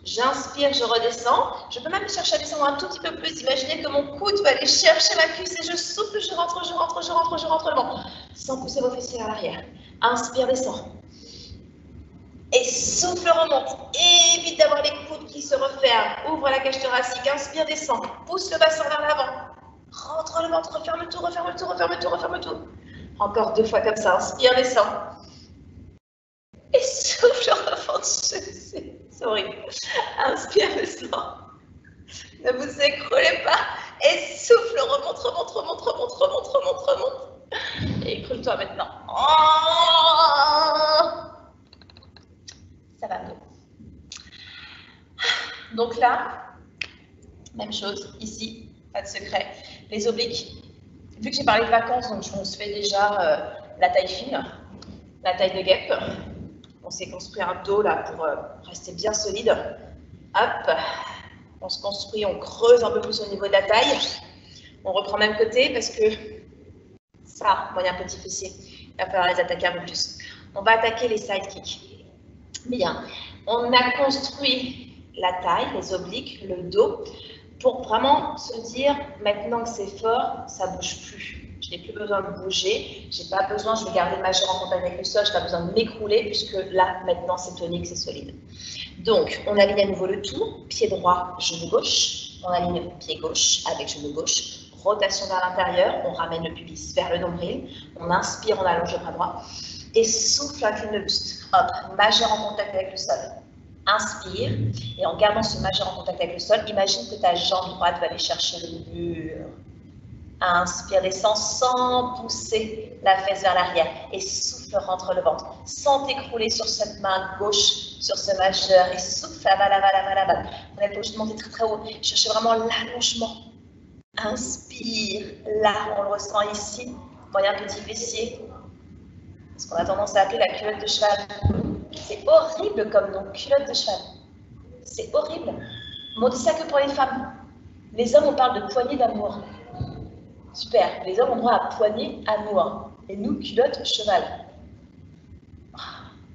J'inspire, je redescends. Je peux même chercher à descendre un tout petit peu plus. Imaginez que mon coude va aller chercher ma cuisse et je souffle, je rentre, je rentre, je rentre, je rentre le vent. Sans pousser vos fessiers à l'arrière. Inspire, descend. Et souffle, remonte. Évite d'avoir les coudes qui se referment. Ouvre la cage thoracique. Inspire, descend. Pousse le bassin vers l'avant. Rentre le ventre, referme le tout, referme le tout, referme le tout, referme le tout. Encore 2 fois comme ça. Inspire, descend. Et souffle, remonte. C'est horrible. Inspire, descend. Ne vous écroulez pas. Et souffle, remonte, remonte, remonte, remonte, remonte, remonte, remonte. Et écroule-toi maintenant. Oh, ça va mieux. Donc là, même chose, ici, pas de secret. Les obliques, vu que j'ai parlé de vacances, donc on se fait déjà la taille fine, la taille de guêpe. On s'est construit un dos là pour rester bien solide. Hop, on se construit, on creuse un peu plus au niveau de la taille. On reprend même côté parce que ça, il y a un petit fessier. Il va falloir les attaquer un peu plus. On va attaquer les side kicks. Bien, on a construit la taille, les obliques, le dos, pour vraiment se dire, maintenant que c'est fort, ça ne bouge plus. Je n'ai plus besoin de bouger, je n'ai pas besoin, je vais garder le majeur en contact avec le sol, je n'ai pas besoin de m'écrouler, puisque là, maintenant, c'est tonique, c'est solide. Donc, on aligne à nouveau le tout, pied droit, genou gauche, on aligne pied gauche avec genou gauche, rotation vers l'intérieur, on ramène le pubis vers le nombril, on inspire, on allonge le bras droit, et souffle, incline le buste. Hop, majeur en contact avec le sol. Inspire, et en gardant ce majeur en contact avec le sol, imagine que ta jambe droite va aller chercher le mur. Inspire, descend sans pousser la fesse vers l'arrière. Et souffle, rentre le ventre. Sans t'écrouler sur cette main gauche, sur ce majeur. Et souffle, avale, avale, avale, avale. On n'est pas obligé de monter très très haut. Cherchez vraiment l'allongement. Inspire, là, on le ressent ici. Bon, il y a un petit fessier. Ce qu'on a tendance à appeler la culotte de cheval. C'est horrible comme nom, culotte de cheval. C'est horrible. Mais on dit ça que pour les femmes. Les hommes, on parle de poignée d'amour. Super, les hommes ont droit à poignée amour. Et nous, culotte, cheval.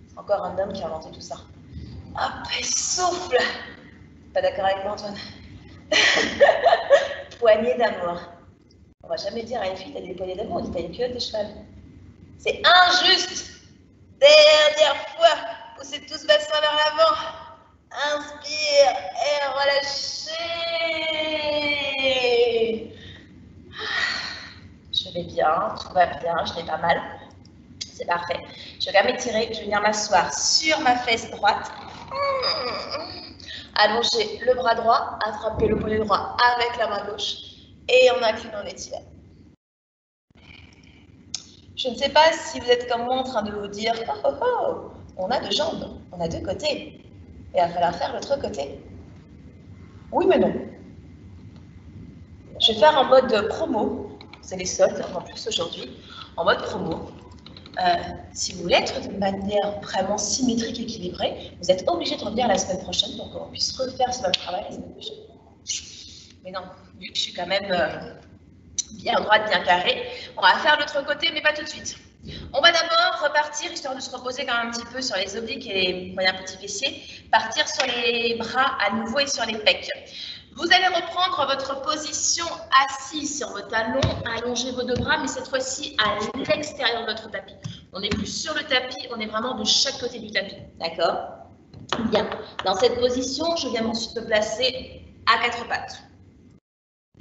C'est encore un homme qui a inventé tout ça. Hop, et souffle. Pas d'accord avec moi, Antoine? Poignée d'amour. On va jamais dire à une fille, t'as des poignées d'amour, on dit t'as une culotte de cheval. C'est injuste. Dernière fois, poussez tous bassin vers l'avant. Inspire et relâchez. Je vais bien, tout va bien, je n'ai pas mal. C'est parfait. Je vais m'étirer, je vais venir m'asseoir sur ma fesse droite. Allonger le bras droit, attraper le poignet droit avec la main gauche et on incline, on étire. Je ne sais pas si vous êtes comme moi en train de vous dire « Oh, oh, oh, on a deux jambes, on a deux côtés. Il va falloir faire l'autre côté. » Oui, mais non. Je vais faire en mode promo. C'est les soldes, en plus aujourd'hui, en mode promo. Si vous voulez être de manière vraiment symétrique et équilibrée, vous êtes obligé de revenir la semaine prochaine pour qu'on puisse refaire ce même travail la semaine prochaine. Mais non, vu que je suis quand même bien droite, bien carrée, on va faire l'autre côté, mais pas tout de suite. On va d'abord repartir, histoire de se reposer quand même un petit peu sur les obliques et les moyens petits fessiers, partir sur les bras à nouveau et sur les pecs. Vous allez reprendre votre position assise sur vos talons, allonger vos deux bras, mais cette fois-ci à l'extérieur de votre tapis. On n'est plus sur le tapis, on est vraiment de chaque côté du tapis. D'accord? Bien. Dans cette position, je viens ensuite me placer à quatre pattes.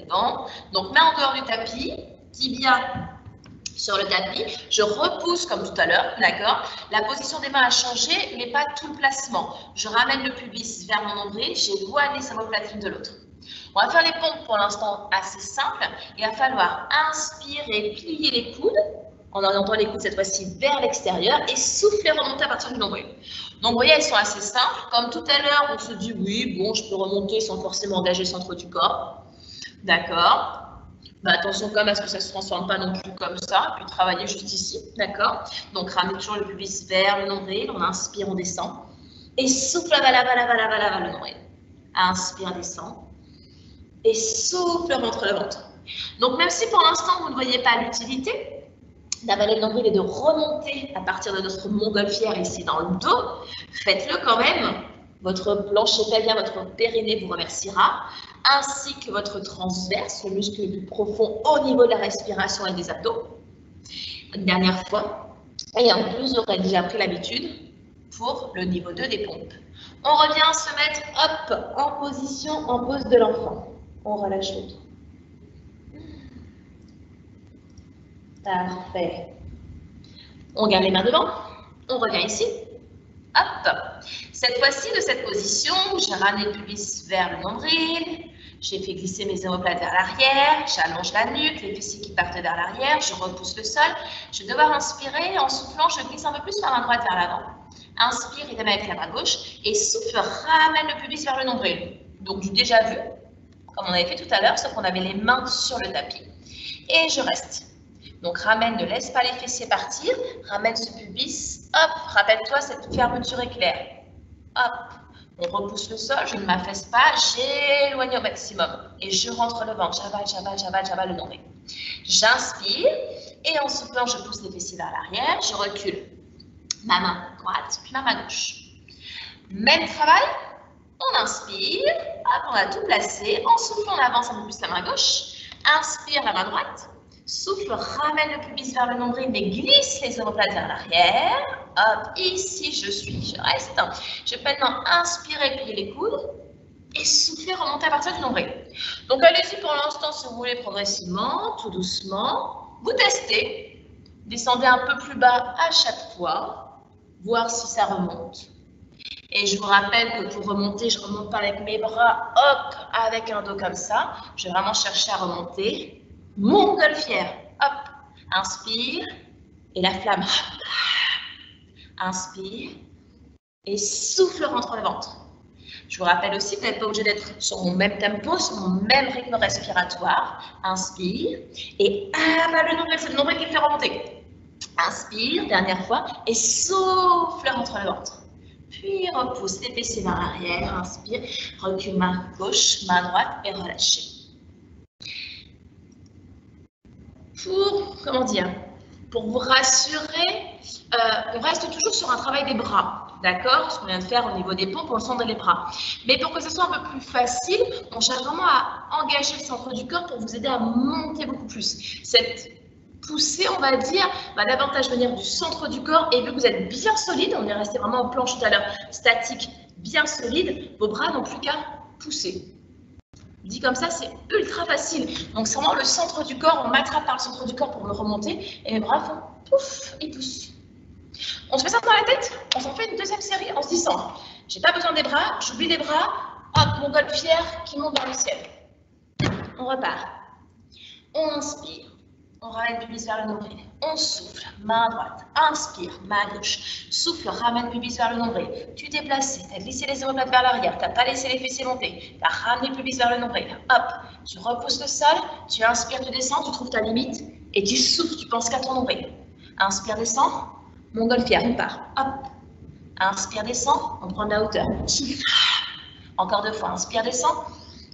Bon. Donc, main en dehors du tapis, tibia sur le tapis. Je repousse comme tout à l'heure, d'accord? La position des mains a changé, mais pas tout le placement. Je ramène le pubis vers mon nombril, j'éloigne les omoplatiques de l'autre. On va faire les pompes pour l'instant assez simples. Il va falloir inspirer, plier les coudes, en orientant les coudes cette fois-ci vers l'extérieur et souffler, remonter à partir du nombril. Donc, vous voyez, elles sont assez simples. Comme tout à l'heure, on se dit, oui, bon, je peux remonter sans forcément engager le centre du corps. D'accord? Bah, attention quand même à ce que ça ne se transforme pas non plus comme ça, puis travailler juste ici, d'accord? Donc, ramenez toujours le pubis vers le nombril, on inspire, on descend, et souffle, avala, le nombril. Inspire, descend, et souffle, rentre le ventre. Donc, même si pour l'instant, vous ne voyez pas l'utilité d'avaler le nombril et de remonter à partir de notre montgolfière ici dans le dos, faites-le quand même. Votre plancher pelvien, votre périnée vous remerciera, ainsi que votre transverse, le muscle le plus profond au niveau de la respiration et des abdos. Une dernière fois. Et en plus, vous aurez déjà pris l'habitude pour le niveau 2 des pompes. On revient se mettre, hop, en position, en pose de l'enfant. On relâche le tout. Parfait. On garde les mains devant. On revient ici. Hop. Cette fois-ci, de cette position, j'ai ramené le pubis vers le nombril. J'ai fait glisser mes omoplates vers l'arrière. J'allonge la nuque, les fessiers qui partent vers l'arrière. Je repousse le sol. Je vais devoir inspirer. En soufflant, je glisse un peu plus la main droite vers l'avant. Inspire, idem avec la main gauche. Et souffle, ramène le pubis vers le nombril. Donc, du déjà vu, comme on avait fait tout à l'heure, sauf qu'on avait les mains sur le tapis. Et je reste. Donc, ramène, ne laisse pas les fessiers partir. Ramène ce pubis. Hop, rappelle-toi cette fermeture éclair. Hop, on repousse le sol, je ne m'affaisse pas, j'éloigne au maximum. Et je rentre le ventre, j'avale le nombril. J'inspire et en soufflant, je pousse les fessiers vers l'arrière, je recule ma main droite, puis ma main gauche. Même travail, on inspire, hop, on va tout placer. En soufflant, on avance un peu plus la main gauche. Inspire la main droite. Souffle, ramène le pubis vers le nombril, mais glisse les omoplates vers l'arrière. Hop, ici je suis, je reste. Je vais maintenant inspirer, plier les coudes et souffler, remonter à partir du nombril. Donc allez-y pour l'instant si vous voulez progressivement, tout doucement. Vous testez, descendez un peu plus bas à chaque fois, voir si ça remonte. Et je vous rappelle que pour remonter, je ne remonte pas avec mes bras, hop, avec un dos comme ça. Je vais vraiment chercher à remonter. Montgolfière, hop, inspire, et la flamme, hop, inspire, et souffle, rentre le ventre. Je vous rappelle aussi que vous n'êtes pas obligé d'être sur mon même tempo, sur mon même rythme respiratoire. Inspire, et avale le nombril, c'est le nombril qui me fait remonter. Inspire, dernière fois, et souffle, rentre le ventre. Puis repousse les fessiers vers l'arrière, inspire, recule main gauche, main droite, et relâchez. pour, comment dire, pour vous rassurer, on reste toujours sur un travail des bras, d'accord? Ce qu'on vient de faire au niveau des pompes, on centre les bras. Mais pour que ce soit un peu plus facile, on cherche vraiment à engager le centre du corps pour vous aider à monter beaucoup plus. Cette poussée, on va dire, va davantage venir du centre du corps, et vu que vous êtes bien solide, on est resté vraiment en planche tout à l'heure, statique, bien solide, vos bras n'ont plus qu'à pousser. Dit comme ça, c'est ultra facile. Donc, c'est vraiment le centre du corps, on m'attrape par le centre du corps pour me remonter, et mes bras font pouf, et poussent. On se met ça dans la tête, on s'en fait une deuxième série en se disant, j'ai pas besoin des bras, j'oublie les bras, hop, montgolfière qui monte dans le ciel. On repart. On inspire. On ramène le pubis vers le nombril. On souffle, main droite. Inspire, main gauche. Souffle, ramène le pubis vers le nombril. Tu t'es placé, tu as glissé les omoplates vers l'arrière, tu n'as pas laissé les fessiers monter. Tu as ramené le pubis vers le nombril. Hop, tu repousses le sol, tu inspires, tu descends, tu trouves ta limite et tu souffles, tu penses qu'à ton nombril. Inspire, descend, montgolfière, on part. Hop. Inspire, descend, on prend de la hauteur. Encore 2 fois, inspire, descend.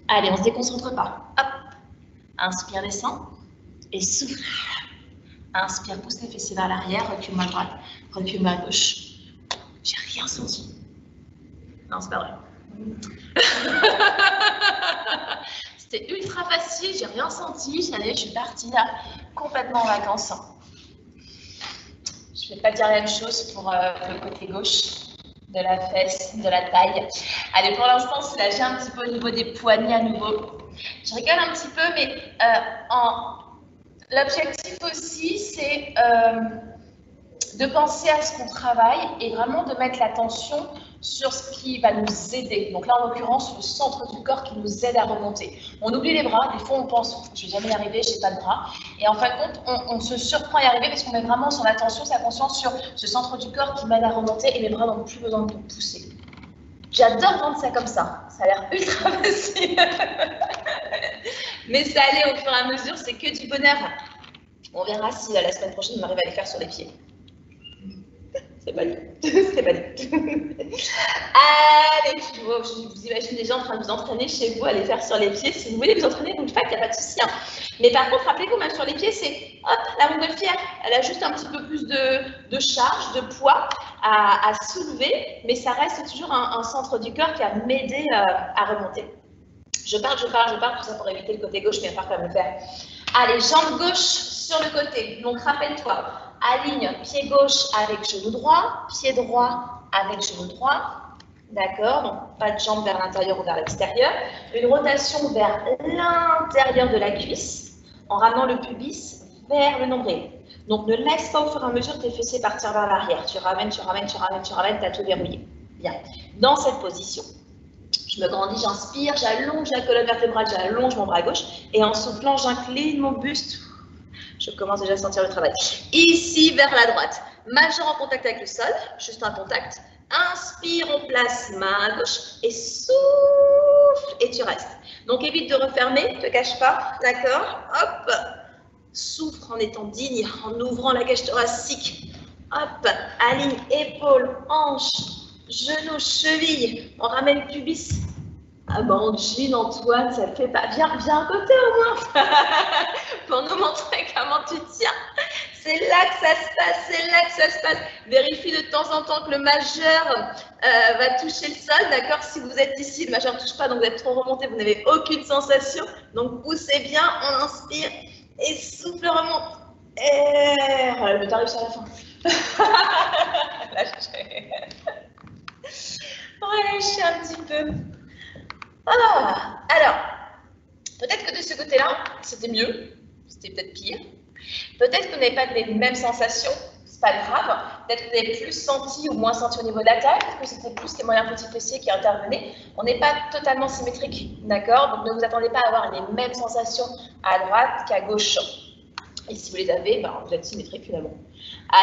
Allez, on ne se déconcentre pas. Hop. Inspire, descend. Et souffle. Inspire, pousse les fessiers vers l'arrière, recule à droite, recule à gauche. J'ai rien senti. Non, c'est pas vrai. C'était ultra facile, j'ai rien senti. Je suis partie là complètement en vacances. Je ne vais pas dire la même chose pour le côté gauche de la fesse, de la taille. Allez, pour l'instant, soulagez un petit peu au niveau des poignets à nouveau. Je rigole un petit peu, mais l'objectif aussi, c'est de penser à ce qu'on travaille et vraiment de mettre l'attention sur ce qui va nous aider. Donc là, en l'occurrence, le centre du corps qui nous aide à remonter. On oublie les bras, des fois on pense, je ne vais jamais y arriver, je n'ai pas de bras. Et en fin de compte, on se surprend à y arriver parce qu'on met vraiment son attention, sa conscience sur ce centre du corps qui m'aide à remonter et mes bras n'ont plus besoin de pousser. J'adore rendre ça comme ça a l'air ultra facile. Mais ça allait au fur et à mesure, c'est que du bonheur. On verra si la semaine prochaine, on arrive à les faire sur les pieds. C'est pas du c'est pas du Allez, vous imaginez déjà en train de vous entraîner chez vous à les faire sur les pieds. Si vous voulez vous entraîner, vous le faites, il n'y a pas de souci. Hein. Mais par contre, rappelez-vous, même sur les pieds, c'est hop, la montgolfière. Elle a juste un petit peu plus de charge, de poids à soulever, mais ça reste toujours un centre du corps qui va m'aider à remonter. Je parle, tout ça pour éviter le côté gauche, mais à part quand même le faire. Allez, jambe gauche sur le côté. Donc, rappelle-toi, aligne pied gauche avec genou droit, pied droit avec genou droit. D'accord, donc pas de jambe vers l'intérieur ou vers l'extérieur. Une rotation vers l'intérieur de la cuisse en ramenant le pubis vers le nombril. Donc, ne laisse pas au fur et à mesure tes fessiers partir vers l'arrière. Tu ramènes, tu as tout verrouillé. Bien. Dans cette position, je me grandis, j'inspire, j'allonge la colonne vertébrale, j'allonge mon bras gauche et en soufflant, j'incline mon buste. Je commence déjà à sentir le travail. Ici, vers la droite. Majeur en contact avec le sol, juste un contact. Inspire, on place main à gauche et souffle et tu restes. Donc évite de refermer, ne te cache pas, d'accord? Hop, souffle en étant digne, en ouvrant la cage thoracique. Hop, aligne épaules, hanches, genoux, chevilles. On ramène le pubis. Ah ben, en jean, Antoine, ça le fait pas. Viens à côté au moins pour nous montrer comment tu tiens. C'est là que ça se passe, c'est là que ça se passe. Vérifie de temps en temps que le majeur va toucher le sol, d'accord? Si vous êtes ici, le majeur ne touche pas, donc vous êtes trop remonté, vous n'avez aucune sensation. Donc poussez bien, on inspire et souffle, remonte. Et voilà, le t'arrive sur la fin. Lâchez. Relâchez un petit peu. Ah, alors, peut-être que de ce côté-là, c'était mieux, c'était peut-être pire. Peut-être que vous n'avez pas les mêmes sensations, c'est pas grave. Peut-être que vous avez plus senti ou moins senti au niveau de la taille, peut-être que c'était plus les moyens petits fessiers qui intervenaient. On n'est pas totalement symétrique, d'accord? Donc ne vous attendez pas à avoir les mêmes sensations à droite qu'à gauche. Et si vous les avez, ben, vous êtes symétrique finalement.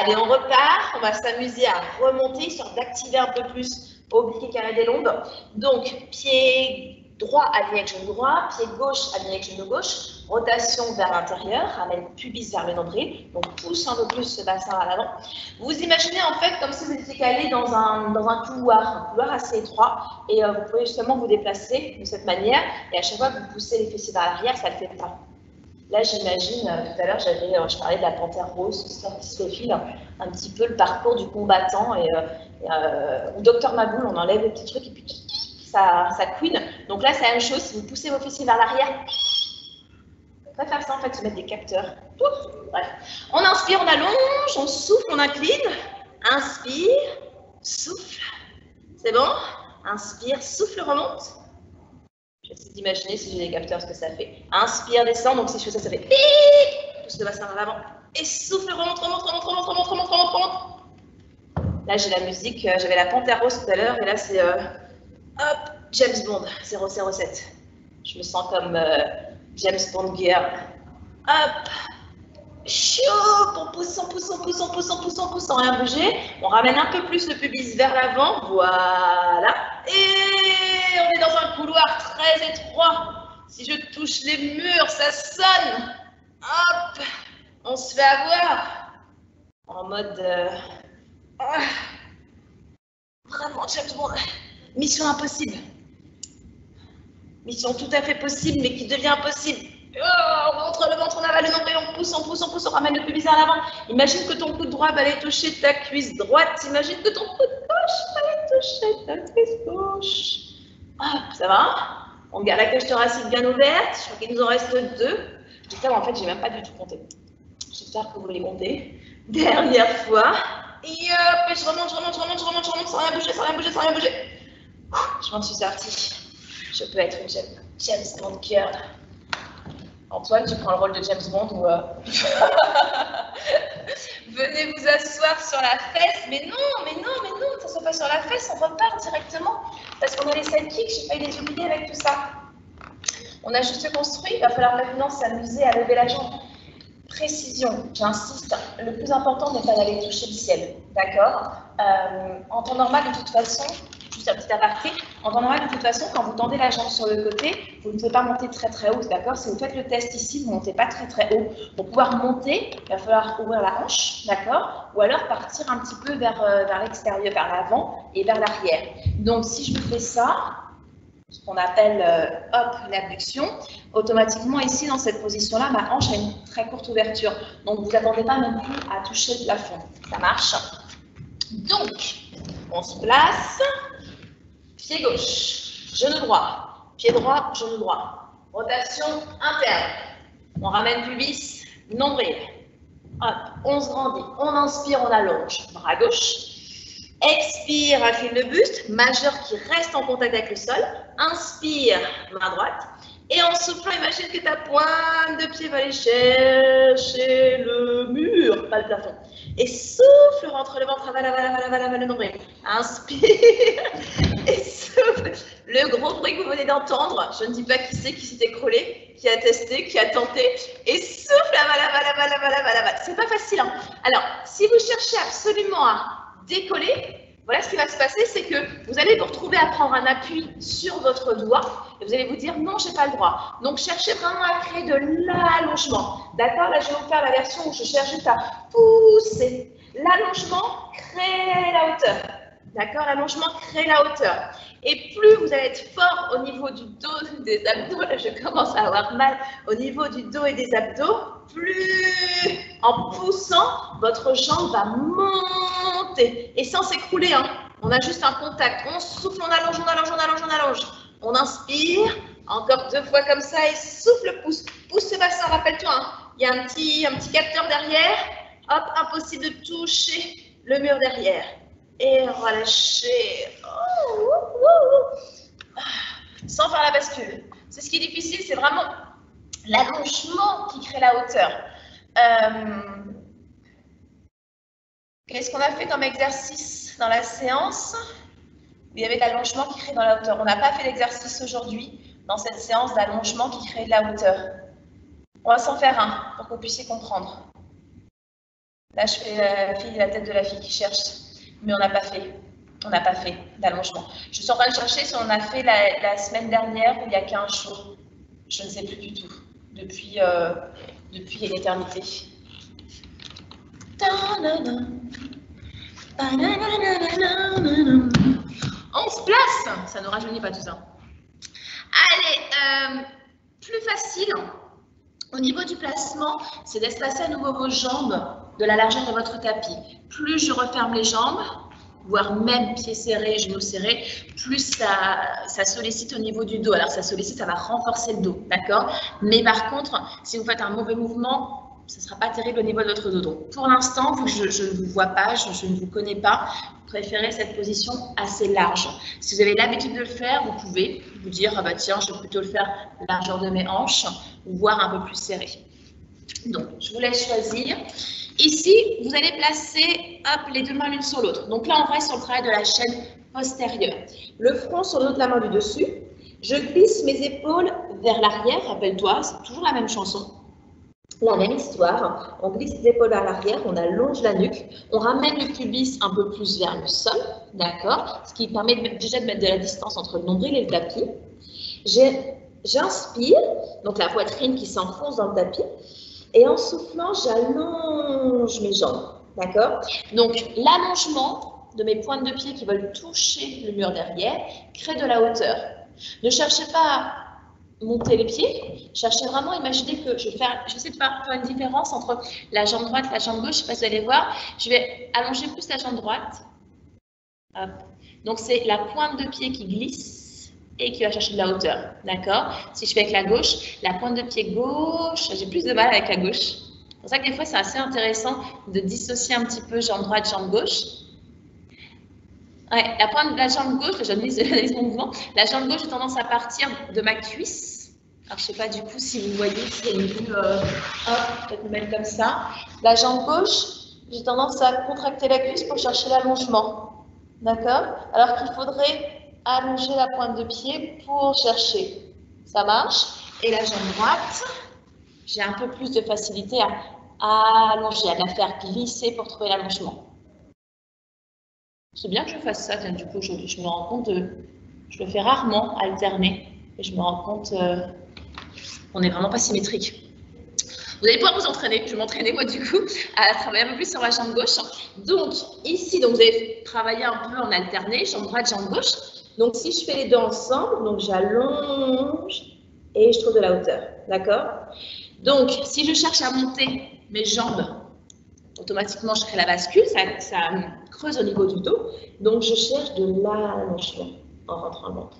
Allez, on repart, on va s'amuser à remonter, histoire d'activer un peu plus obliqué carré des lombes. Donc, pied droit aligné avec genou droit, pied gauche aligné avec genou gauche, rotation vers l'intérieur, ramène pubis vers le nombril, donc pousse un peu plus ce bassin à l'avant. Vous imaginez en fait comme si vous étiez calé dans un couloir assez étroit, et vous pouvez justement vous déplacer de cette manière, et à chaque fois que vous poussez les fessiers vers l'arrière, ça ne le fait pas. Là, j'imagine, tout à l'heure, je parlais de la panthère rose, histoire qui se faufile, un petit peu le parcours du combattant. Ou Docteur Maboul, on enlève les petits trucs et puis ça couine. Donc là, c'est la même chose. Si vous poussez vos fessiers vers l'arrière, on va faire ça en fait, se mettre des capteurs. Bref. On inspire, on allonge, on souffle, on incline. Inspire, souffle. C'est bon? Inspire, souffle, remonte. J'essaie d'imaginer si j'ai des capteurs ce que ça fait. Inspire, descend, donc si je fais ça, ça fait pic. Pousse le bassin vers l'avant. Et souffle, remonte, remonte, remonte, remonte, remonte, remonte, remonte, remonte. Là, j'ai la musique, j'avais la panthère rose tout à l'heure, et là, c'est hop, James Bond, 007. Je me sens comme James Bond girl. Hop, chaud, on pousse, on pousse, on pousse, on pousse, on pousse, on pousse, sans rien bouger. On ramène un peu plus le pubis vers l'avant, voilà. Et on est dans un couloir très étroit. Si je touche les murs, ça sonne. Hop, on se fait avoir. En mode... vraiment, James Bond. Mission impossible. Mission tout à fait possible, mais qui devient impossible. Oh, on rentre le ventre, on avale le nombril, on pousse, on pousse, on pousse, on ramène le pubis vers l'avant. Imagine que ton coup de droit va aller toucher ta cuisse droite. Imagine que ton coup de gauche va aller toucher ta cuisse gauche. Hop, ça va? On garde la cage thoracique bien ouverte. Je crois qu'il nous en reste 2. J'espère, en fait, j'ai même pas du tout compté. J'espère que vous les comptez. Dernière fois. Et hop, et je remonte, je remonte, je remonte, je remonte, je remonte, sans rien bouger, sans rien bouger, sans rien bouger. Je m'en suis sortie. Je peux être une James Bond girl. Antoine, tu prends le rôle de James Bond ou... Venez vous asseoir sur la fesse. Mais non, mais non, mais non, ne s'assoit pas sur la fesse, on repart directement. Parce qu'on a les sidekicks, j'ai failli les oublier avec tout ça. On a juste construit, il va falloir maintenant s'amuser à lever la jambe. Précision, j'insiste, le plus important n'est pas d'aller toucher le ciel, d'accord? En temps normal, de toute façon, juste un petit aparté, en temps normal, de toute façon, quand vous tendez la jambe sur le côté, vous ne pouvez pas monter très très haut, d'accord? Si vous faites le test ici, vous ne montez pas très très haut. Pour pouvoir monter, il va falloir ouvrir la hanche, d'accord? Ou alors partir un petit peu vers l'extérieur, vers l'avant et vers l'arrière. Donc, si je fais ça, ce qu'on appelle hop, une abduction, automatiquement ici dans cette position-là, ma hanche a une très courte ouverture. Donc vous n'attendez pas non plus à toucher le plafond. Ça marche? Donc, on se place, pied gauche, genou droit, pied droit, genou droit. Rotation interne. On ramène pubis, nombril. Hop, on se grandit, on inspire, on allonge. Bras gauche. Expire, incline le buste, majeur qui reste en contact avec le sol. Inspire, main droite. Et en soufflant, imagine que ta pointe de pied va aller chercher le mur, pas le plafond. Et souffle, rentre le ventre, avale le nombril. Inspire et souffle. Le gros bruit que vous venez d'entendre, je ne dis pas qui c'est qui s'est écroulé, qui a testé, qui a tenté. Et souffle, avale. C'est pas facile, hein. Alors, si vous cherchez absolument à décoller, voilà ce qui va se passer, c'est que vous allez vous retrouver à prendre un appui sur votre doigt et vous allez vous dire non, j'ai pas le droit. Donc cherchez vraiment à créer de l'allongement. D'accord? Là, je vais vous faire la version où je cherche juste à pousser. L'allongement crée la hauteur. D'accord? L'allongement crée la hauteur. Et plus vous allez être fort au niveau du dos, des abdos, là je commence à avoir mal au niveau du dos et des abdos, plus en poussant, votre jambe va monter et sans s'écrouler, hein. On a juste un contact, on souffle, on allonge, on allonge, on allonge, on allonge. On inspire, encore 2 fois comme ça et souffle, pousse. Pousse ce bassin, rappelle-toi, hein. Il y a un petit capteur derrière, hop, impossible de toucher le mur derrière. Et relâcher, sans faire la bascule. C'est ce qui est difficile, c'est vraiment l'allongement qui crée la hauteur. Qu'est-ce qu'on a fait comme exercice dans la séance? Il y avait l'allongement qui crée dans la hauteur. On n'a pas fait l'exercice aujourd'hui dans cette séance d'allongement qui crée de la hauteur. On va s'en faire un pour que vous puissiez comprendre. Là, je fais la tête de la fille qui cherche. Mais on n'a pas fait. On n'a pas fait d'allongement. Je suis en train de chercher si on a fait la semaine dernière ou il y a 15 jours. Je ne sais plus du tout. Depuis une éternité. On se place. Ça ne rajeunit pas tout ça. Allez, plus facile. Au niveau du placement, c'est d'espacer à nouveau vos jambes de la largeur de votre tapis. Plus je referme les jambes, voire même pieds serrés, genoux serrés, plus ça sollicite au niveau du dos. Alors ça sollicite, ça va renforcer le dos, d'accord? Mais par contre, si vous faites un mauvais mouvement, ce ne sera pas terrible au niveau de votre dos. Donc pour l'instant, vu que je ne vous vois pas, je ne vous connais pas, préférez cette position assez large. Si vous avez l'habitude de le faire, vous pouvez vous dire, ah bah tiens, je vais plutôt le faire largeur de mes hanches, voire un peu plus serré. Donc, je vous laisse choisir. Ici, vous allez placer les deux mains l'une sur l'autre. Donc là, on reste sur le travail de la chaîne postérieure. Le front sur le dos de la main du dessus. Je glisse mes épaules vers l'arrière. Rappelle-toi, c'est toujours la même chanson. La même histoire. On glisse les épaules vers l'arrière, on allonge la nuque. On ramène le pubis un peu plus vers le sol. D'accord? Ce qui permet déjà de mettre de la distance entre le nombril et le tapis. J'inspire, donc la poitrine qui s'enfonce dans le tapis. Et en soufflant, j'allonge mes jambes, d'accord? Donc, l'allongement de mes pointes de pied qui veulent toucher le mur derrière crée de la hauteur. Ne cherchez pas à monter les pieds, cherchez vraiment à imaginer que je vais essayer de faire une différence entre la jambe droite et la jambe gauche. Je ne sais pas si vous allez voir, je vais allonger plus la jambe droite. Hop. Donc, c'est la pointe de pied qui glisse et qui va chercher de la hauteur, d'accord? Si je fais avec la gauche, la pointe de pied gauche, j'ai plus de mal avec la gauche. C'est pour ça que des fois, c'est assez intéressant de dissocier un petit peu jambe droite, jambe gauche. Ouais, la pointe de la jambe gauche, j'analyse mon mouvement, la jambe gauche, j'ai tendance à partir de ma cuisse. Alors, je ne sais pas du coup si vous voyez, si elle est vue, hop, peut-être me mettre comme ça. La jambe gauche, j'ai tendance à contracter la cuisse pour chercher l'allongement, d'accord? Alors qu'il faudrait allonger la pointe de pied pour chercher. Ça marche. Et la jambe droite, j'ai un peu plus de facilité à allonger, à la faire glisser pour trouver l'allongement. C'est bien que je fasse ça, du coup, aujourd'hui. Je me rends compte, je le fais rarement, alterner. Et je me rends compte qu'on n'est vraiment pas symétrique. Vous allez pouvoir vous entraîner. Je vais m'entraîner, moi, du coup, à travailler un peu plus sur ma jambe gauche. Donc, ici, donc, vous allez travailler un peu en alterné, jambe droite, jambe gauche. Donc, si je fais les deux ensemble, donc j'allonge et je trouve de la hauteur, d'accord? Donc, si je cherche à monter mes jambes, automatiquement, je crée la bascule, ça creuse au niveau du dos. Donc, je cherche de l'allongement en rentrant le ventre.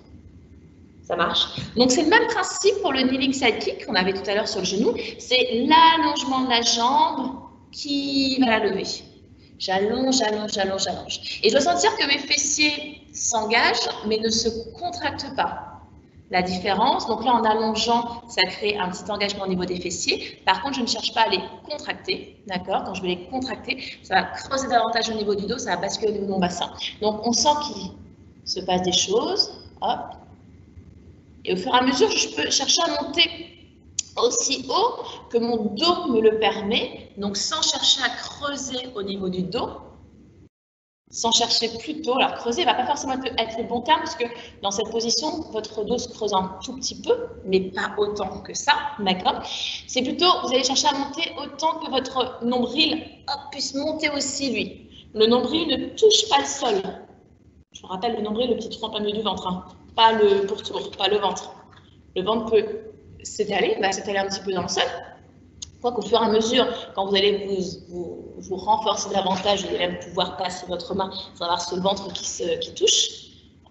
Ça marche? Donc, c'est le même principe pour le kneeling side kick qu'on avait tout à l'heure sur le genou. C'est l'allongement de la jambe qui va la lever. J'allonge, j'allonge, j'allonge, j'allonge. Et je dois sentir que mes fessiers s'engagent, mais ne se contractent pas. La différence, donc là, en allongeant, ça crée un petit engagement au niveau des fessiers. Par contre, je ne cherche pas à les contracter, d'accord? Quand je vais les contracter, ça va creuser davantage au niveau du dos, ça va basculer au niveau de mon bassin. Donc, on sent qu'il se passe des choses, hop. Et au fur et à mesure, je peux chercher à monter aussi haut que mon dos me le permet, donc sans chercher à creuser au niveau du dos, sans chercher plutôt, alors creuser ne va pas forcément être le bon terme, parce que dans cette position, votre dos se creuse un tout petit peu, mais pas autant que ça, d'accord? C'est plutôt, vous allez chercher à monter autant que votre nombril puisse monter aussi, lui. Le nombril ne touche pas le sol. Je vous rappelle, le nombril, le petit tronc au milieu du ventre, hein. Pas le pourtour, pas le ventre. Le ventre peut s'étaler, s'étaler un petit peu dans le sol. Qu'au fur et à mesure, quand vous allez vous renforcer davantage, vous allez même pouvoir passer votre main sans avoir ce ventre qui touche.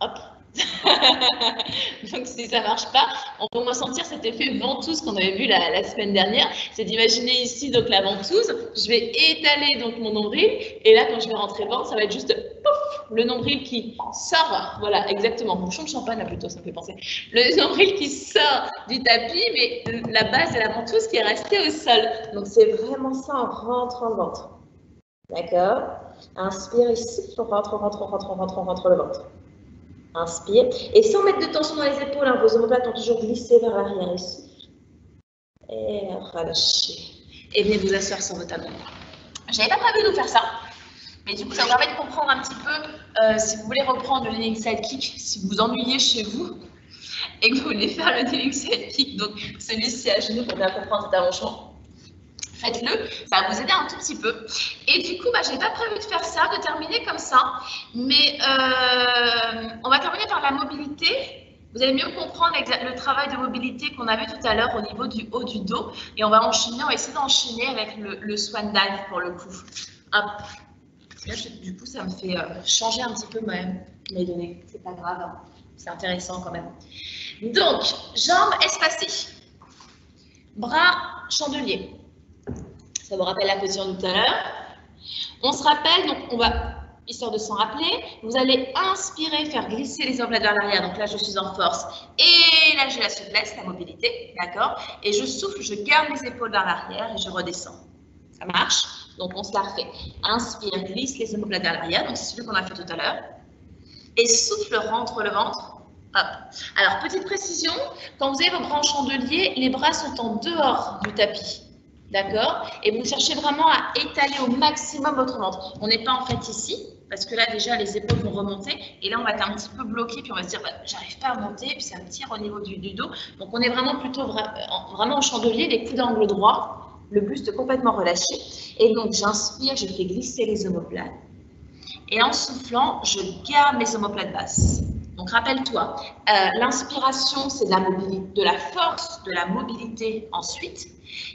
Hop. Donc, si ça ne marche pas, on peut ressentir cet effet ventouse qu'on avait vu la semaine dernière. C'est d'imaginer ici donc la ventouse. Je vais étaler donc mon nombril. Et là, quand je vais rentrer ventre, ça va être juste pouf, le nombril qui sort. Voilà, exactement. Bouchon de champagne, là, plutôt, ça me fait penser. Le nombril qui sort du tapis, mais la base de la ventouse qui est restée au sol. Donc, c'est vraiment ça en rentrant le ventre. D'accord? Inspire ici, on rentre le ventre. Inspire. Et sans mettre de tension dans les épaules, hein, vos omoplates ont toujours glissé vers l'arrière ici. Et relâchez. Et venez vous asseoir sur vos talons. Je n'avais pas prévu de vous faire ça. Mais du coup, ça vous permet de comprendre un petit peu si vous voulez reprendre le kneeling side kick, si vous vous ennuyez chez vous et que vous voulez faire le kneeling side kick, donc celui-ci à genoux pour bien comprendre cet allongement. Faites-le, ça va vous aider un tout petit peu. Et du coup, je n'ai pas prévu de faire ça, de terminer comme ça, mais on va terminer par la mobilité Vous allez mieux comprendre le travail de mobilité qu'on a vu tout à l'heure au niveau du haut du dos. Et on va enchaîner, on va essayer d'enchaîner avec le swan dive pour le coup. Hop. Là, du coup, ça me fait changer un petit peu mes données. C'est pas grave, hein. C'est intéressant quand même. Donc, jambes espacées. Bras chandelier. Ça vous rappelle la position de tout à l'heure. On se rappelle, donc on va... Histoire de s'en rappeler, vous allez inspirer, faire glisser les omoplates vers l'arrière. Donc là, je suis en force. Et là, j'ai la souplesse, la mobilité. D'accord? Et je souffle, je garde les épaules vers l'arrière et je redescends. Ça marche? Donc, on se la refait. Inspire, glisse les omoplates vers l'arrière. Donc, c'est celui qu'on a fait tout à l'heure. Et souffle, rentre le ventre. Hop. Alors, petite précision, quand vous avez vos bras en chandelier, les bras sont en dehors du tapis. D'accord? Et vous cherchez vraiment à étaler au maximum votre ventre. On n'est pas en fait ici, parce que là déjà les épaules vont remonter, et là on va être un petit peu bloqué, puis on va se dire bah, j'arrive pas à monter, puis ça me tire au niveau du dos. Donc on est vraiment plutôt vraiment en chandelier, les coudes d'angle droit, le buste complètement relâché. Et donc j'inspire, je fais glisser les omoplates. Et en soufflant, je garde les omoplates basses. Donc rappelle-toi, l'inspiration c'est de la mobilité, de la force, de la mobilité ensuite.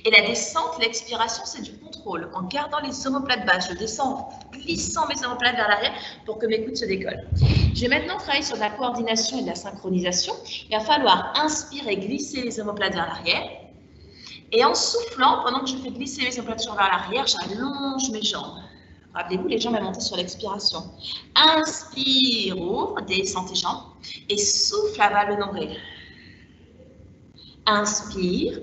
Et la descente, l'expiration, c'est du contrôle. En gardant les omoplates basses, je descends en glissant mes omoplates vers l'arrière pour que mes coudes se décollent. Je vais maintenant travailler sur de la coordination et de la synchronisation. Il va falloir inspirer, glisser les omoplates vers l'arrière. Et en soufflant, pendant que je fais glisser mes omoplates vers l'arrière, j'allonge mes jambes. Rappelez-vous, les jambes elles montent sur l'expiration. Inspire, ouvre, descends tes jambes. Et souffle, avale le nombril. Inspire.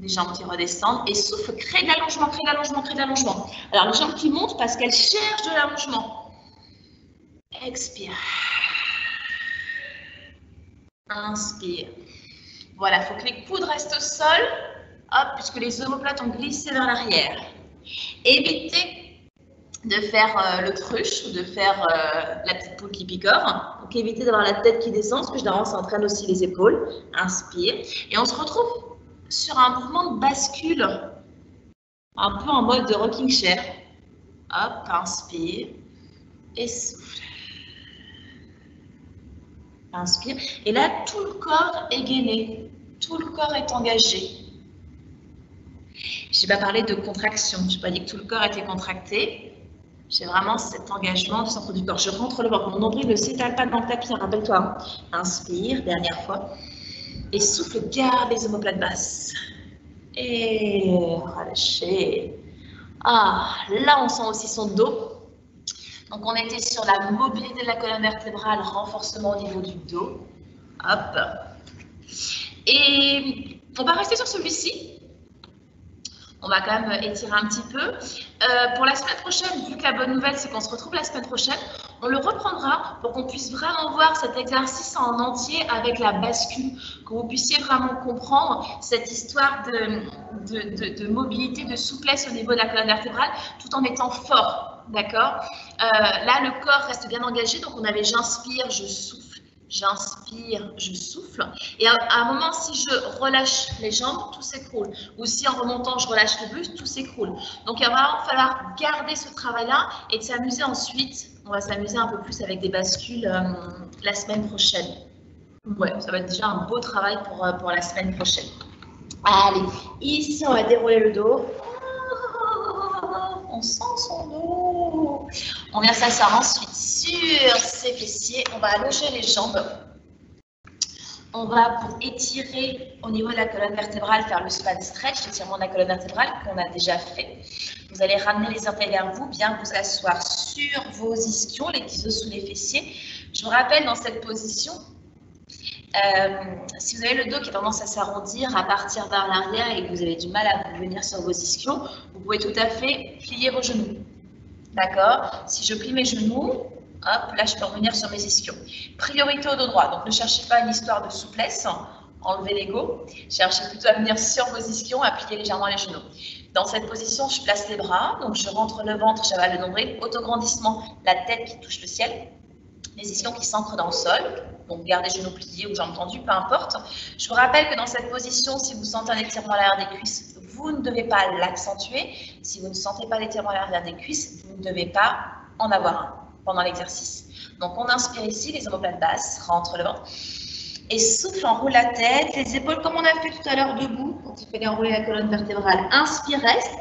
Les jambes qui redescendent et souffle, crée de l'allongement, crée de l'allongement, crée de l'allongement. Alors, les jambes qui montent parce qu'elles cherchent de l'allongement. Expire. Inspire. Voilà, il faut que les coudes restent au sol, hop, puisque les omoplates ont glissé vers l'arrière. Évitez de faire le cruche ou de faire la petite poule qui picore. Donc, évitez d'avoir la tête qui descend, parce que généralement, ça entraîne aussi les épaules. Inspire. Et on se retrouve sur un mouvement de bascule, un peu en mode de rocking chair. Hop, inspire et souffle. Inspire. Et là, tout le corps est gainé, tout le corps est engagé. Je n'ai pas parlé de contraction, je n'ai pas dit que tout le corps était contracté. J'ai vraiment cet engagement du centre du corps. Je rentre le ventre, mon nombril ne s'étale pas dans le tapis, rappelle-toi. Inspire, dernière fois. Et souffle, garde les omoplates basses. Et relâchez. Ah, là, on sent aussi son dos. Donc, on était sur la mobilité de la colonne vertébrale, renforcement au niveau du dos. Hop. Et on va rester sur celui-ci. On va quand même étirer un petit peu. Pour la semaine prochaine, vu que la bonne nouvelle, c'est qu'on se retrouve la semaine prochaine, on le reprendra pour qu'on puisse vraiment voir cet exercice en entier avec la bascule, que vous puissiez vraiment comprendre cette histoire de mobilité, de souplesse au niveau de la colonne vertébrale, tout en étant fort, d'accord? Là, le corps reste bien engagé, donc on avait j'inspire, je souffle. J'inspire, je souffle. Et à un moment, si je relâche les jambes, tout s'écroule. Ou si en remontant, je relâche le buste, tout s'écroule. Donc, il va vraiment falloir garder ce travail-là et de s'amuser ensuite. On va s'amuser un peu plus avec des bascules la semaine prochaine. Ouais, ça va être déjà un beau travail pour la semaine prochaine. Allez, ici, on va dérouler le dos. On sent son dos. On vient s'asseoir ensuite sur ses fessiers. On va allonger les jambes. On va, pour étirer au niveau de la colonne vertébrale, faire le span stretch, l'étirement de la colonne vertébrale qu'on a déjà fait. Vous allez ramener les orteils vers vous, bien vous asseoir sur vos ischions, les petits os sous les fessiers. Je vous rappelle, dans cette position, si vous avez le dos qui a tendance à s'arrondir, à partir vers l'arrière et que vous avez du mal à venir sur vos ischions, vous pouvez tout à fait plier vos genoux. D'accord? Si je plie mes genoux, hop, là je peux revenir sur mes ischions. Priorité au dos droit, donc ne cherchez pas une histoire de souplesse, enlevez l'ego, cherchez plutôt à venir sur vos ischions, à plier légèrement les genoux. Dans cette position, je place les bras, donc je rentre le ventre, j'avale le nombril, autograndissement, la tête qui touche le ciel, les ischions qui s'ancrent dans le sol, donc gardez genoux pliés ou jambes tendues, peu importe. Je vous rappelle que dans cette position, si vous sentez un étirement à l'arrière des cuisses, vous ne devez pas l'accentuer. Si vous ne sentez pas l'étirement à l'arrière des cuisses, vous ne devez pas en avoir un pendant l'exercice. Donc, on inspire ici, les omoplates basses, rentre le ventre. Et souffle, enroule la tête, les épaules, comme on a fait tout à l'heure debout, quand il fallait enrouler la colonne vertébrale. Inspire, reste.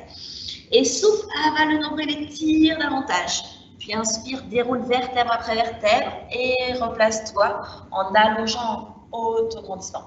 Et souffle, avale le nombril et tire davantage. Puis inspire, déroule vertèbre après vertèbre et replace-toi en allongeant en auto-grandissement.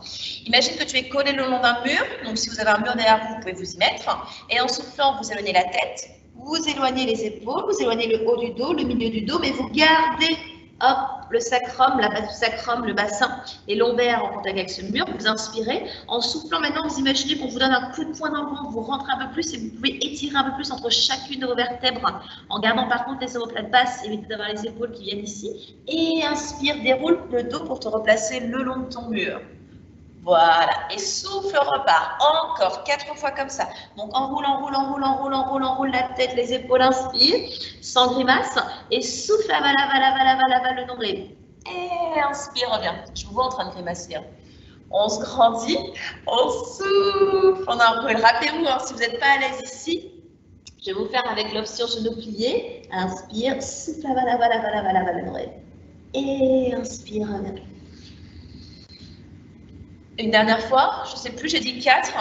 Imagine que tu es collé le long d'un mur. Donc, si vous avez un mur derrière vous, vous pouvez vous y mettre. Et en soufflant, vous éloignez la tête, vous éloignez les épaules, vous éloignez le haut du dos, le milieu du dos, mais vous gardez hop, le sacrum, la base du sacrum, le bassin, les lombaires en contact avec ce mur. Vous inspirez. En soufflant, maintenant, vous imaginez qu'on vous donne un coup de poing dans le ventre, vous rentrez un peu plus et vous pouvez étirer un peu plus entre chacune de vos vertèbres en gardant par contre les omoplates basses, évitez d'avoir les épaules qui viennent ici. Et inspire, déroule le dos pour te replacer le long de ton mur. Voilà, et souffle, repart. Encore 4 fois comme ça. Donc enroule, enroule, enroule, enroule, enroule, enroule la tête, les épaules, inspire, sans grimace. Et souffle, avale, avale, avale, avale, avale le nombril. Et inspire, reviens. Je vous vois en train de grimacer. On se grandit, on souffle, on enroule. Rappelez-vous, hein, si vous n'êtes pas à l'aise ici, je vais vous faire avec l'option genou plié. Inspire, souffle, avale, avale, avale, avale, avale le nombril. Et inspire, reviens. Une dernière fois, je ne sais plus, j'ai dit 4.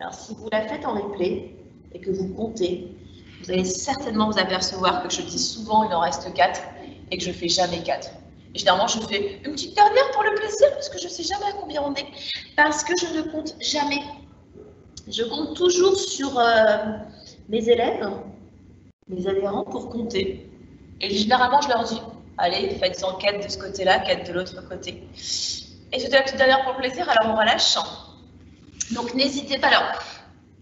Alors, si vous la faites en replay et que vous comptez, vous allez certainement vous apercevoir que je dis souvent il en reste 4 et que je ne fais jamais 4. Et généralement, je fais une petite dernière pour le plaisir parce que je ne sais jamais à combien on est. Parce que je ne compte jamais. Je compte toujours sur mes élèves, mes adhérents pour compter. Et généralement, je leur dis, allez, faites-en 4 de ce côté-là, 4 de l'autre côté. Et c'était la petite dernière pour le plaisir, alors on relâche. Donc n'hésitez pas. Alors,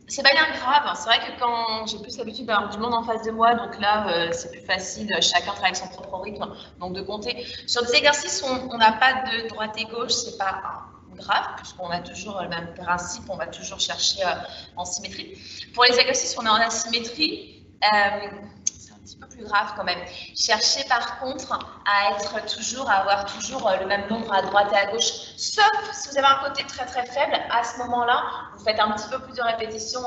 c'est pas bien grave. C'est vrai que quand j'ai plus l'habitude d'avoir du monde en face de moi, donc là, c'est plus facile. Chacun travaille son propre rythme, donc de compter. Sur des exercices où on n'a pas de droite et gauche, c'est pas grave, puisqu'on a toujours le même principe, on va toujours chercher en symétrie. Pour les exercices où on est en asymétrie, c'est un petit peu plus grave quand même. Cherchez par contre à avoir toujours le même nombre à droite et à gauche, sauf si vous avez un côté très très faible. À ce moment-là, vous faites un petit peu plus de répétitions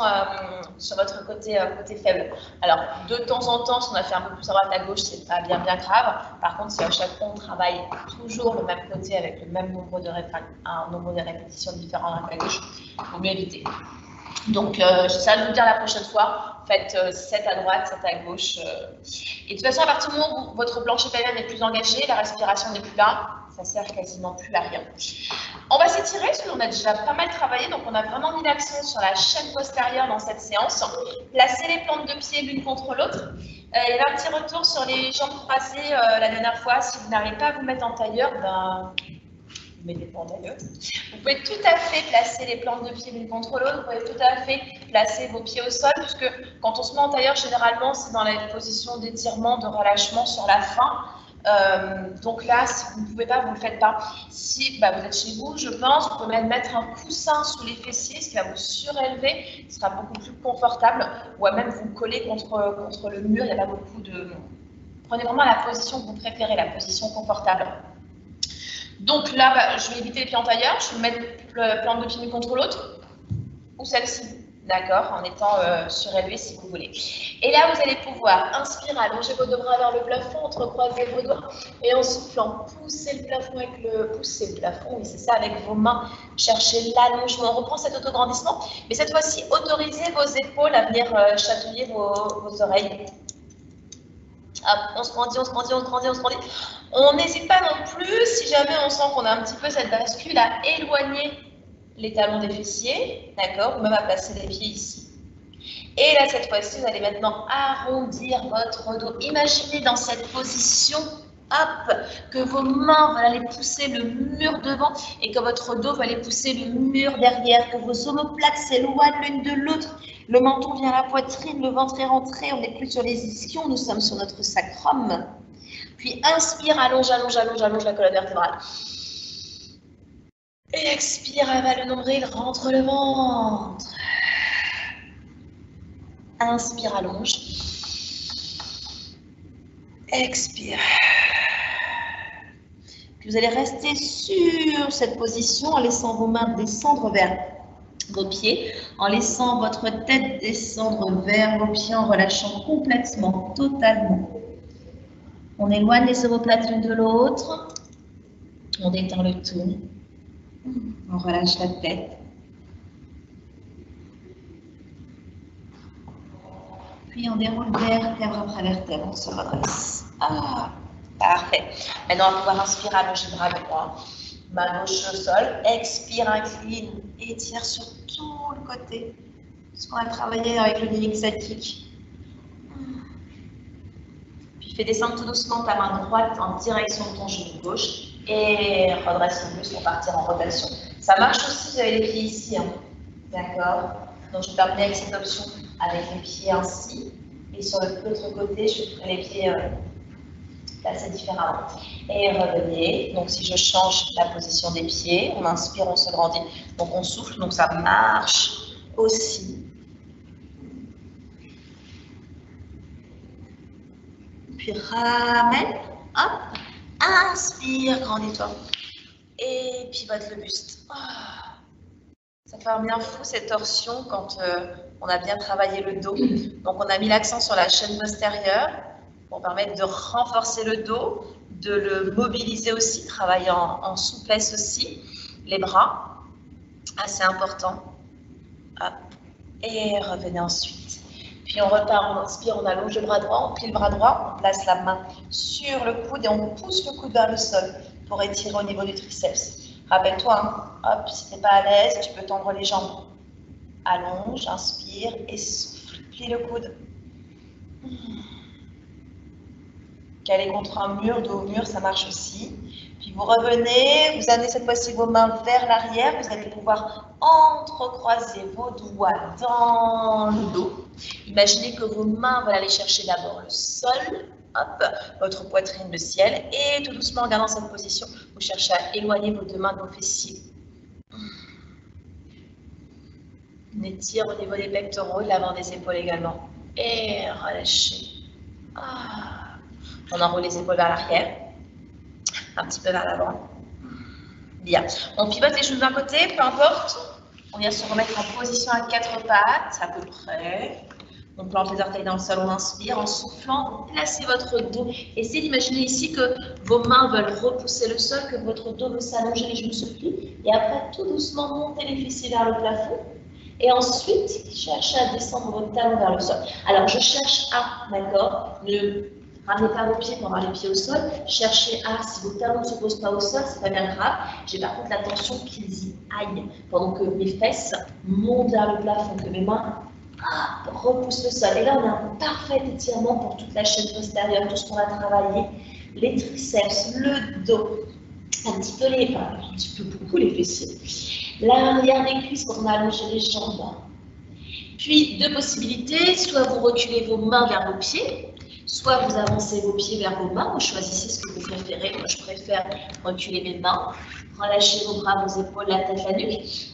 sur votre côté faible. Alors, de temps en temps, si on a fait un peu plus à droite à gauche, c'est pas bien grave. Par contre, si à chaque fois on travaille toujours le même côté avec le même nombre de répétitions différentes à droite à gauche, il faut mieux éviter. Donc, j'essaie de vous dire la prochaine fois, faites 7 à droite, 7 à gauche. Et de toute façon, à partir du moment où votre plancher pelvien n'est plus engagé, la respiration n'est plus là, ça sert quasiment plus à rien. On va s'étirer, parce qu'on a déjà pas mal travaillé, donc on a vraiment mis l'accent sur la chaîne postérieure dans cette séance. Placez les plantes de pied l'une contre l'autre. Il y avait un petit retour sur les jambes croisées la dernière fois. Si vous n'arrivez pas à vous mettre en tailleur, vous mettez pas en tailleur. Vous pouvez tout à fait placer les plantes de pied l'une contre l'autre. Vous pouvez tout à fait placer vos pieds au sol, puisque quand on se met en tailleur, généralement, c'est dans la position d'étirement, de relâchement sur la fin. Donc là, si vous ne pouvez pas, vous ne le faites pas. Si vous êtes chez vous, je pense, vous pouvez même mettre un coussin sous les fessiers, ce qui va vous surélever, ce sera beaucoup plus confortable, ou à même vous coller contre le mur. Il n'y a pas beaucoup de... Prenez vraiment la position que vous préférez, la position confortable. Donc là, je vais éviter les pieds en tailleur, je vais mettre le plante de pied l'une contre l'autre, ou celle-ci, d'accord, en étant surélevé si vous voulez. Et là, vous allez pouvoir inspirer, allonger vos deux bras vers le plafond, entrecroiser vos doigts, et en soufflant, pousser le plafond oui, c'est ça, avec vos mains, chercher l'allongement. On reprend cet autograndissement, mais cette fois-ci, autorisez vos épaules à venir chatouiller vos oreilles. Hop, on se grandit, on se grandit, on se grandit, on se grandit. On n'hésite pas non plus, si jamais on sent qu'on a un petit peu cette bascule, à éloigner les talons des fessiers, d'accord, ou même à placer les pieds ici. Et là, cette fois-ci, vous allez maintenant arrondir votre dos. Imaginez dans cette position, hop, que vos mains vont aller pousser le mur devant et que votre dos va aller pousser le mur derrière, que vos omoplates s'éloignent l'une de l'autre. Le menton vient à la poitrine, le ventre est rentré, on n'est plus sur les ischions, nous sommes sur notre sacrum. Puis inspire, allonge, allonge, allonge, allonge la colonne vertébrale. Et expire, avale le nombril, rentre le ventre. Inspire, allonge. Expire. Puis vous allez rester sur cette position en laissant vos mains descendre vers vos pieds, en laissant votre tête descendre vers vos pieds, en relâchant complètement, totalement. On éloigne les omoplates l'une de l'autre. On détend le tout. On relâche la tête. Puis on déroule vertèbre après vertèbre, on se redresse. Ah, parfait. Maintenant, on va pouvoir inspirer, allonger le bras droit. Main gauche au sol. Expire, incline, étire sur tout le côté. Ce qu'on a travaillé avec le kneeling statique. Puis fais descendre tout doucement ta main droite en direction de ton genou gauche. Et redresse le muscle pour partir en rotation. Ça marche aussi si vous avez les pieds ici. Hein. D'accord? Donc je termine avec cette option avec les pieds ainsi. Et sur l'autre côté, je ferai les pieds placés différemment. Et revenez. Donc si je change la position des pieds, on inspire, on se grandit. Donc on souffle, donc ça marche aussi. Puis ramène. Hop. Inspire, grandis-toi. Et pivote le buste. Oh. Ça fait un bien fou cette torsion quand on a bien travaillé le dos. Donc on a mis l'accent sur la chaîne postérieure pour permettre de renforcer le dos, de le mobiliser aussi, travailler en souplesse aussi. Les bras, assez important. Hop. Et revenez ensuite. Puis on repart, on inspire, on allonge le bras droit, on plie le bras droit, on place la main sur le coude et on pousse le coude vers le sol pour étirer au niveau du triceps. Rappelle-toi, hein, hop, si tu n'es pas à l'aise, tu peux tendre les jambes. Allonge, inspire et souffle, plie le coude. Caler contre un mur, dos au mur, ça marche aussi. Puis vous revenez, vous amenez cette fois-ci vos mains vers l'arrière, vous allez pouvoir entrecroiser vos doigts dans le dos. Imaginez que vos mains veulent aller chercher d'abord le sol, hop, votre poitrine, le ciel, et tout doucement en gardant cette position, vous cherchez à éloigner vos deux mains de vos fessiers. On étire au niveau des pectoraux, l'avant des épaules également. Et relâchez. Ah. On enroule les épaules vers l'arrière, un petit peu vers l'avant. Bien. On pivote les genoux d'un côté, peu importe. On vient se remettre en position à quatre pattes, à peu près. On plante les orteils dans le sol, on inspire. En soufflant, placez votre dos. Essayez d'imaginer ici que vos mains veulent repousser le sol, que votre dos veut s'allonger, les genoux se plient. Et après, tout doucement, montez les fessiers vers le plafond. Et ensuite, cherchez à descendre votre talon vers le sol. Alors, je cherche à, d'accord, ne ramenez pas vos pieds pour avoir les pieds au sol. Cherchez à, si vos talons ne se posent pas au sol, c'est pas bien grave. J'ai par contre l'intention qu'ils y aillent. Pendant que mes fesses montent vers le plafond, que mes mains repoussent le sol. Et là, on a un parfait étirement pour toute la chaîne postérieure, tout ce qu'on a travaillé. Les triceps, le dos, un petit peu beaucoup les fessiers. L'arrière des cuisses quand on a allongé les jambes. Puis, deux possibilités, soit vous reculez vos mains vers vos pieds, soit vous avancez vos pieds vers vos mains, vous choisissez ce que vous préférez. Moi, je préfère reculer mes mains, relâcher vos bras, vos épaules, la tête, la nuque.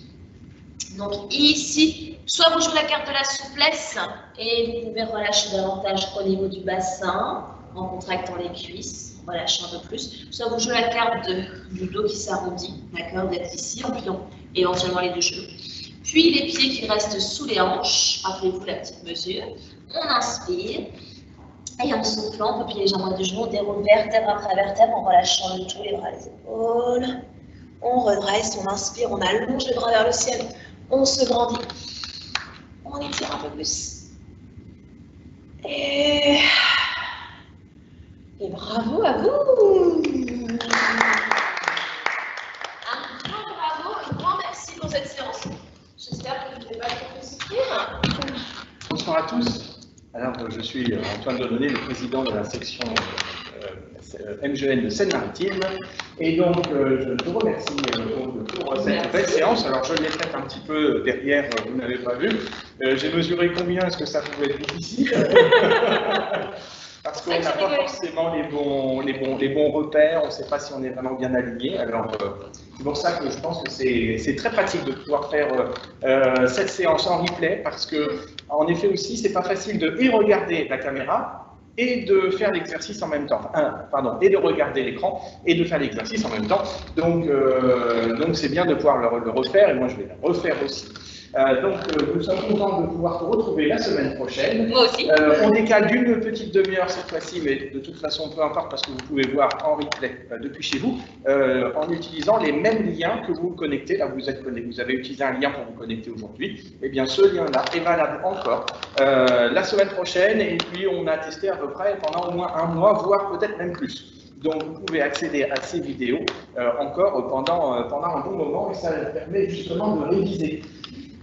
Donc ici, soit vous jouez la carte de la souplesse et vous pouvez relâcher davantage au niveau du bassin, en contractant les cuisses, en relâchant un peu plus. Soit vous jouez la carte du dos qui s'arrondit, d'accord, d'être ici en pliant éventuellement les deux genoux. Puis les pieds qui restent sous les hanches, rappelez-vous la petite mesure. On inspire. Et en soufflant, on peut plier les jambes à deux genoux, on déroule vertèbre après vertèbre en relâchant le tout, les bras, les épaules. On redresse, on inspire, on allonge les bras vers le ciel, on se grandit. On étire un peu plus. Et bravo à vous! Un grand bravo, un grand merci pour cette séance. J'espère que je ne vais pas trop souffrir. Bonsoir à tous. Alors, je suis Antoine Delaunay, le président de la section MGN de Seine-Maritime. Et donc, je te remercie pour cette belle séance. Alors, je l'ai faite un petit peu derrière, vous n'avez pas vu. J'ai mesuré combien est-ce que ça pouvait être difficile. Parce qu'on n'a pas forcément les bons repères, on ne sait pas si on est vraiment bien aligné. Alors, c'est pour ça que je pense que c'est très pratique de pouvoir faire cette séance en replay, parce que, en effet aussi, c'est pas facile de regarder la caméra et de faire l'exercice en même temps. Et de regarder l'écran et de faire l'exercice en même temps. Donc c'est bien de pouvoir le refaire, et moi je vais le refaire aussi. Donc, nous sommes contents de pouvoir te retrouver la semaine prochaine. Moi aussi. On décale d'une petite demi-heure cette fois-ci, mais de toute façon, peu importe, parce que vous pouvez voir en replay depuis chez vous, en utilisant les mêmes liens que vous connectez. Là, vous êtes connecté, vous avez utilisé un lien pour vous connecter aujourd'hui. Eh bien, ce lien-là est valable encore la semaine prochaine, et puis on a testé à peu près pendant au moins un mois, voire peut-être même plus. Donc, vous pouvez accéder à ces vidéos encore pendant un bon moment, et ça permet justement de réviser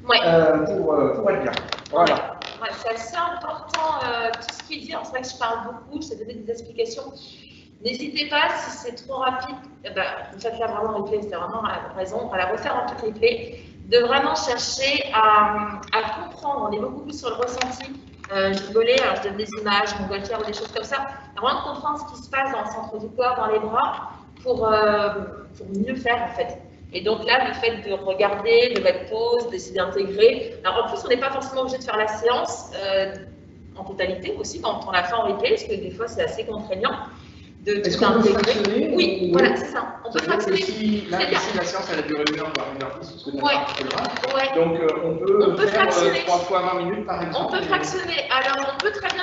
pour être bien. Voilà. Ouais, c'est assez important tout ce qui est dit. C'est vrai que je parle beaucoup, je vais donner des explications. N'hésitez pas, si c'est trop rapide, vous faites là vraiment replay, c'est vraiment raison, on va la refaire en tout replay, de vraiment chercher à comprendre. On est beaucoup plus sur le ressenti. Je rigolais, alors je donne des images, mon montgolfière ou des choses comme ça. Vraiment de comprendre ce qui se passe dans le centre du corps, dans les bras, pour mieux faire en fait. Et donc là, le fait de regarder, de mettre pause, d'essayer d'intégrer. Alors en plus, on n'est pas forcément obligé de faire la séance en totalité aussi quand on la fait en replay, parce que des fois c'est assez contraignant. Est-ce qu'on peut fractionner? Oui, voilà, c'est ça. On peut fractionner. Si la séance elle a duré 1 heure, voire 1h10, parce que ouais. Donc on peut faire fractionner. 3 fois 20 minutes par exemple. On peut fractionner. Alors on peut très bien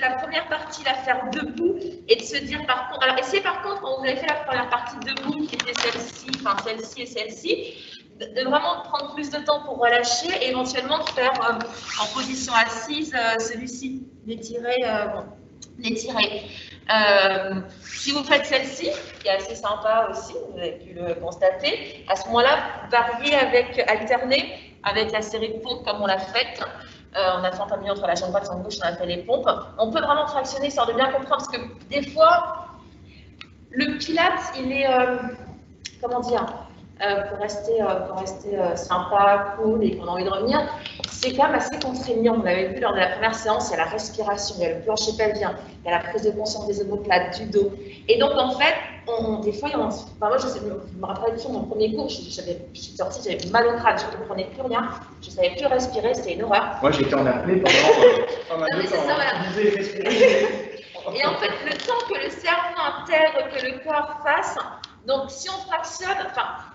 la première partie la faire debout et de se dire par contre. Alors essayez par contre quand vous avez fait la première partie debout, qui était celle-ci, enfin celle-ci et celle-ci, de vraiment prendre plus de temps pour relâcher et éventuellement faire en position assise celui-ci, l'étirer. Si vous faites celle-ci, qui est assez sympa aussi, vous avez pu le constater, à ce moment-là, variez alterner avec la série de pompes comme on l'a faite. On a fait un milieu entre la jambe droite et la jambe gauche, on a fait les pompes. On peut vraiment fractionner, histoire de bien comprendre, parce que des fois, le Pilates, il est, comment dire, pour rester sympa, cool et qu'on a envie de revenir, c'est quand même assez contraignant. Vous l'avez vu lors de la première séance, il y a la respiration, il y a le plancher pelvien, il y a la prise de conscience des omoplates, du dos. Et donc en fait, des fois, moi je me rappelle sur mon premier cours, je suis sortie, j'avais mal au crâne, je ne comprenais plus rien, je ne savais plus respirer, c'était une horreur. Moi j'étais en apnée pendant un temps. Et en fait, le temps que le cerveau intègre, que le corps fasse, donc si on fractionne,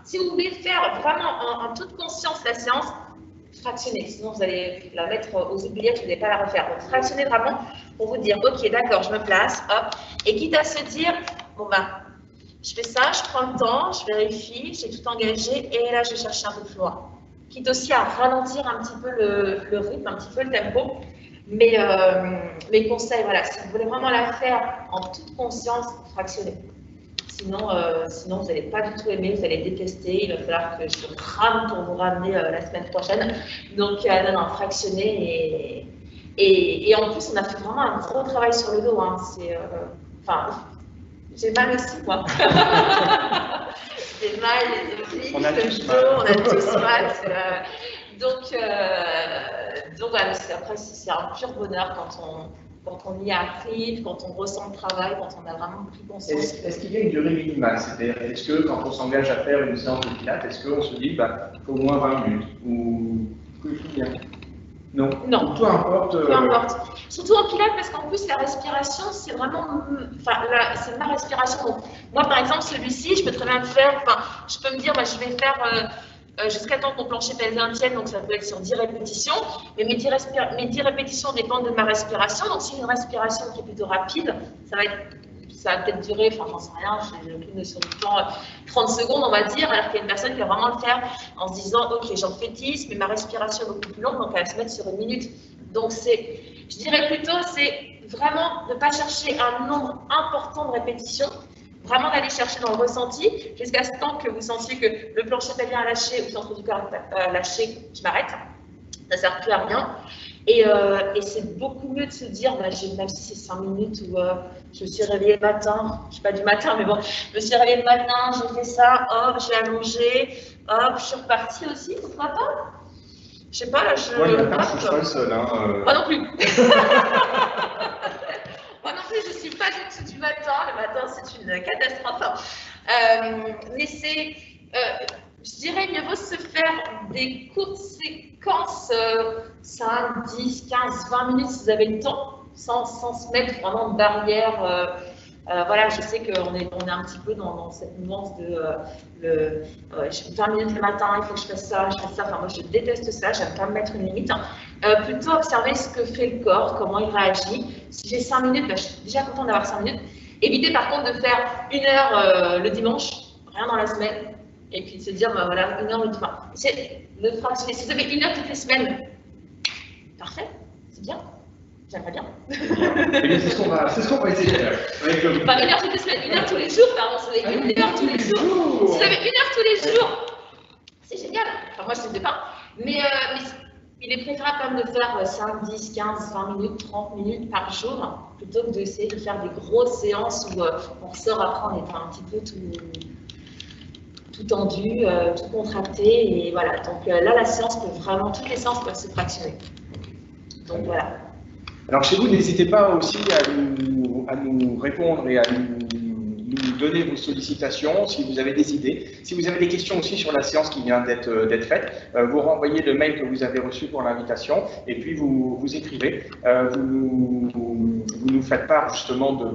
si vous voulez faire vraiment en toute conscience la séance, fractionnez, sinon vous allez la mettre aux oubliettes, vous n'allez pas la refaire. Donc fractionnez vraiment pour vous dire, ok, d'accord, je me place, hop, et quitte à se dire, bon je fais ça, je prends le temps, je vérifie, j'ai tout engagé, et là je vais chercher un peu plus loin. Quitte aussi à ralentir un petit peu le rythme, un petit peu le tempo. Mais mes conseils, voilà, si vous voulez vraiment la faire en toute conscience, fractionnez. Sinon, vous n'allez pas du tout aimer, vous allez détester. Il va falloir que je rame pour vous ramener la semaine prochaine. Donc, non, fractionner. Et en plus, on a fait vraiment un gros travail sur le dos. Hein. J'ai mal aussi, moi. J'ai mal, les obliques, le dos, on a tous mal. Donc voilà, après, c'est un pur bonheur quand on y arrive, quand on ressent le travail, quand on a vraiment pris conscience. Est-ce qu'il y a une durée minimale? C'est-à-dire, est-ce que quand on s'engage à faire une séance de pilates, est-ce qu'on se dit, il faut au moins 20 minutes? Ou bien? Non. Non. Peu importe. Peu importe. Surtout en pilates, parce qu'en plus, la respiration, c'est vraiment. C'est ma respiration. Donc, moi, par exemple, celui-ci, je peux très bien le faire. Je peux me dire, je vais faire. Jusqu'à temps que mon plancher pelvien tienne, donc ça peut être sur 10 répétitions, mais mes 10 répétitions dépendent de ma respiration, donc si j'ai une respiration qui est plutôt rapide, ça va peut-être durer, j'en sais rien, j'ai aucune notion du temps, 30 secondes on va dire, alors qu'il y a une personne qui va vraiment le faire en se disant, ok, j'en fais 10, mais ma respiration est beaucoup plus longue, donc elle va se mettre sur 1 minute. Donc je dirais plutôt, c'est vraiment ne pas chercher un nombre important de répétitions, vraiment d'aller chercher dans le ressenti, jusqu'à ce temps que vous sentiez que le plancher pelvien a lâché ou le centre du corps a lâché, je m'arrête. Ça ne sert plus à rien. Et c'est beaucoup mieux de se dire, même si c'est 5 minutes où je me suis réveillée le matin, je ne suis pas du matin, mais bon, je me suis réveillée le matin, j'ai fait ça, hop, j'ai allongé, hop, je suis repartie aussi, pourquoi pas? Je sais pas, là, Moi, le matin, je ne suis pas le seul. Moi non plus. Moi non plus, je ne suis pas du tout du matin. Le matin, c'est une catastrophe. Mais je dirais, mieux vaut se faire des courtes séquences, 5, 10, 15, 20 minutes si vous avez le temps, sans se mettre vraiment de barrière Voilà, je sais qu'on est un petit peu dans cette mouvance de 20 minutes le matin, il faut que je fasse ça, Enfin, moi, je déteste ça, j'aime pas me mettre une limite. Plutôt observer ce que fait le corps, comment il réagit. Si j'ai 5 minutes, je suis déjà contente d'avoir 5 minutes. Évitez par contre de faire 1 heure le dimanche, rien dans la semaine, et puis de se dire, voilà, 1 heure le dimanche. Le fractionner. Si vous avez 1 heure toutes les semaines, parfait, c'est bien. J'aimerais bien. C'est ce qu'on va essayer de faire. Pas 1 heure toutes les semaines, 1 heure tous les jours, pardon. Si vous avez 1 heure tous les jours, si vous avez 1 heure tous les jours, c'est génial. Enfin, moi, je ne sais pas. Mais il est préférable quand même de faire 5, 10, 15, 20 minutes, 30 minutes par jour, plutôt que d'essayer de faire des grosses séances où on ressort après, on est un petit peu tout tendu, tout contracté. Et voilà. Donc là, la séance peut vraiment, toutes les séances peuvent se fractionner. Donc voilà. Alors chez vous, n'hésitez pas aussi à nous répondre et à nous donner vos sollicitations, si vous avez des idées. Si vous avez des questions aussi sur la séance qui vient d'être faite, vous renvoyez le mail que vous avez reçu pour l'invitation et puis vous écrivez, vous nous faites part justement de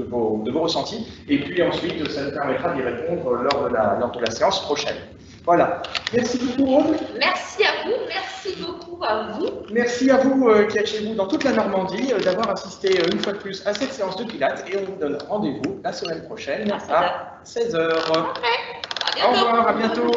vos ressentis et puis ensuite ça nous permettra d'y répondre lors de la séance prochaine. Voilà. Merci beaucoup, Aude. Merci à vous, merci beaucoup à vous. Merci à vous qui êtes chez vous dans toute la Normandie d'avoir assisté une fois de plus à cette séance de Pilates et on vous donne rendez-vous la semaine prochaine à 16h. À bientôt. Au revoir, à bientôt.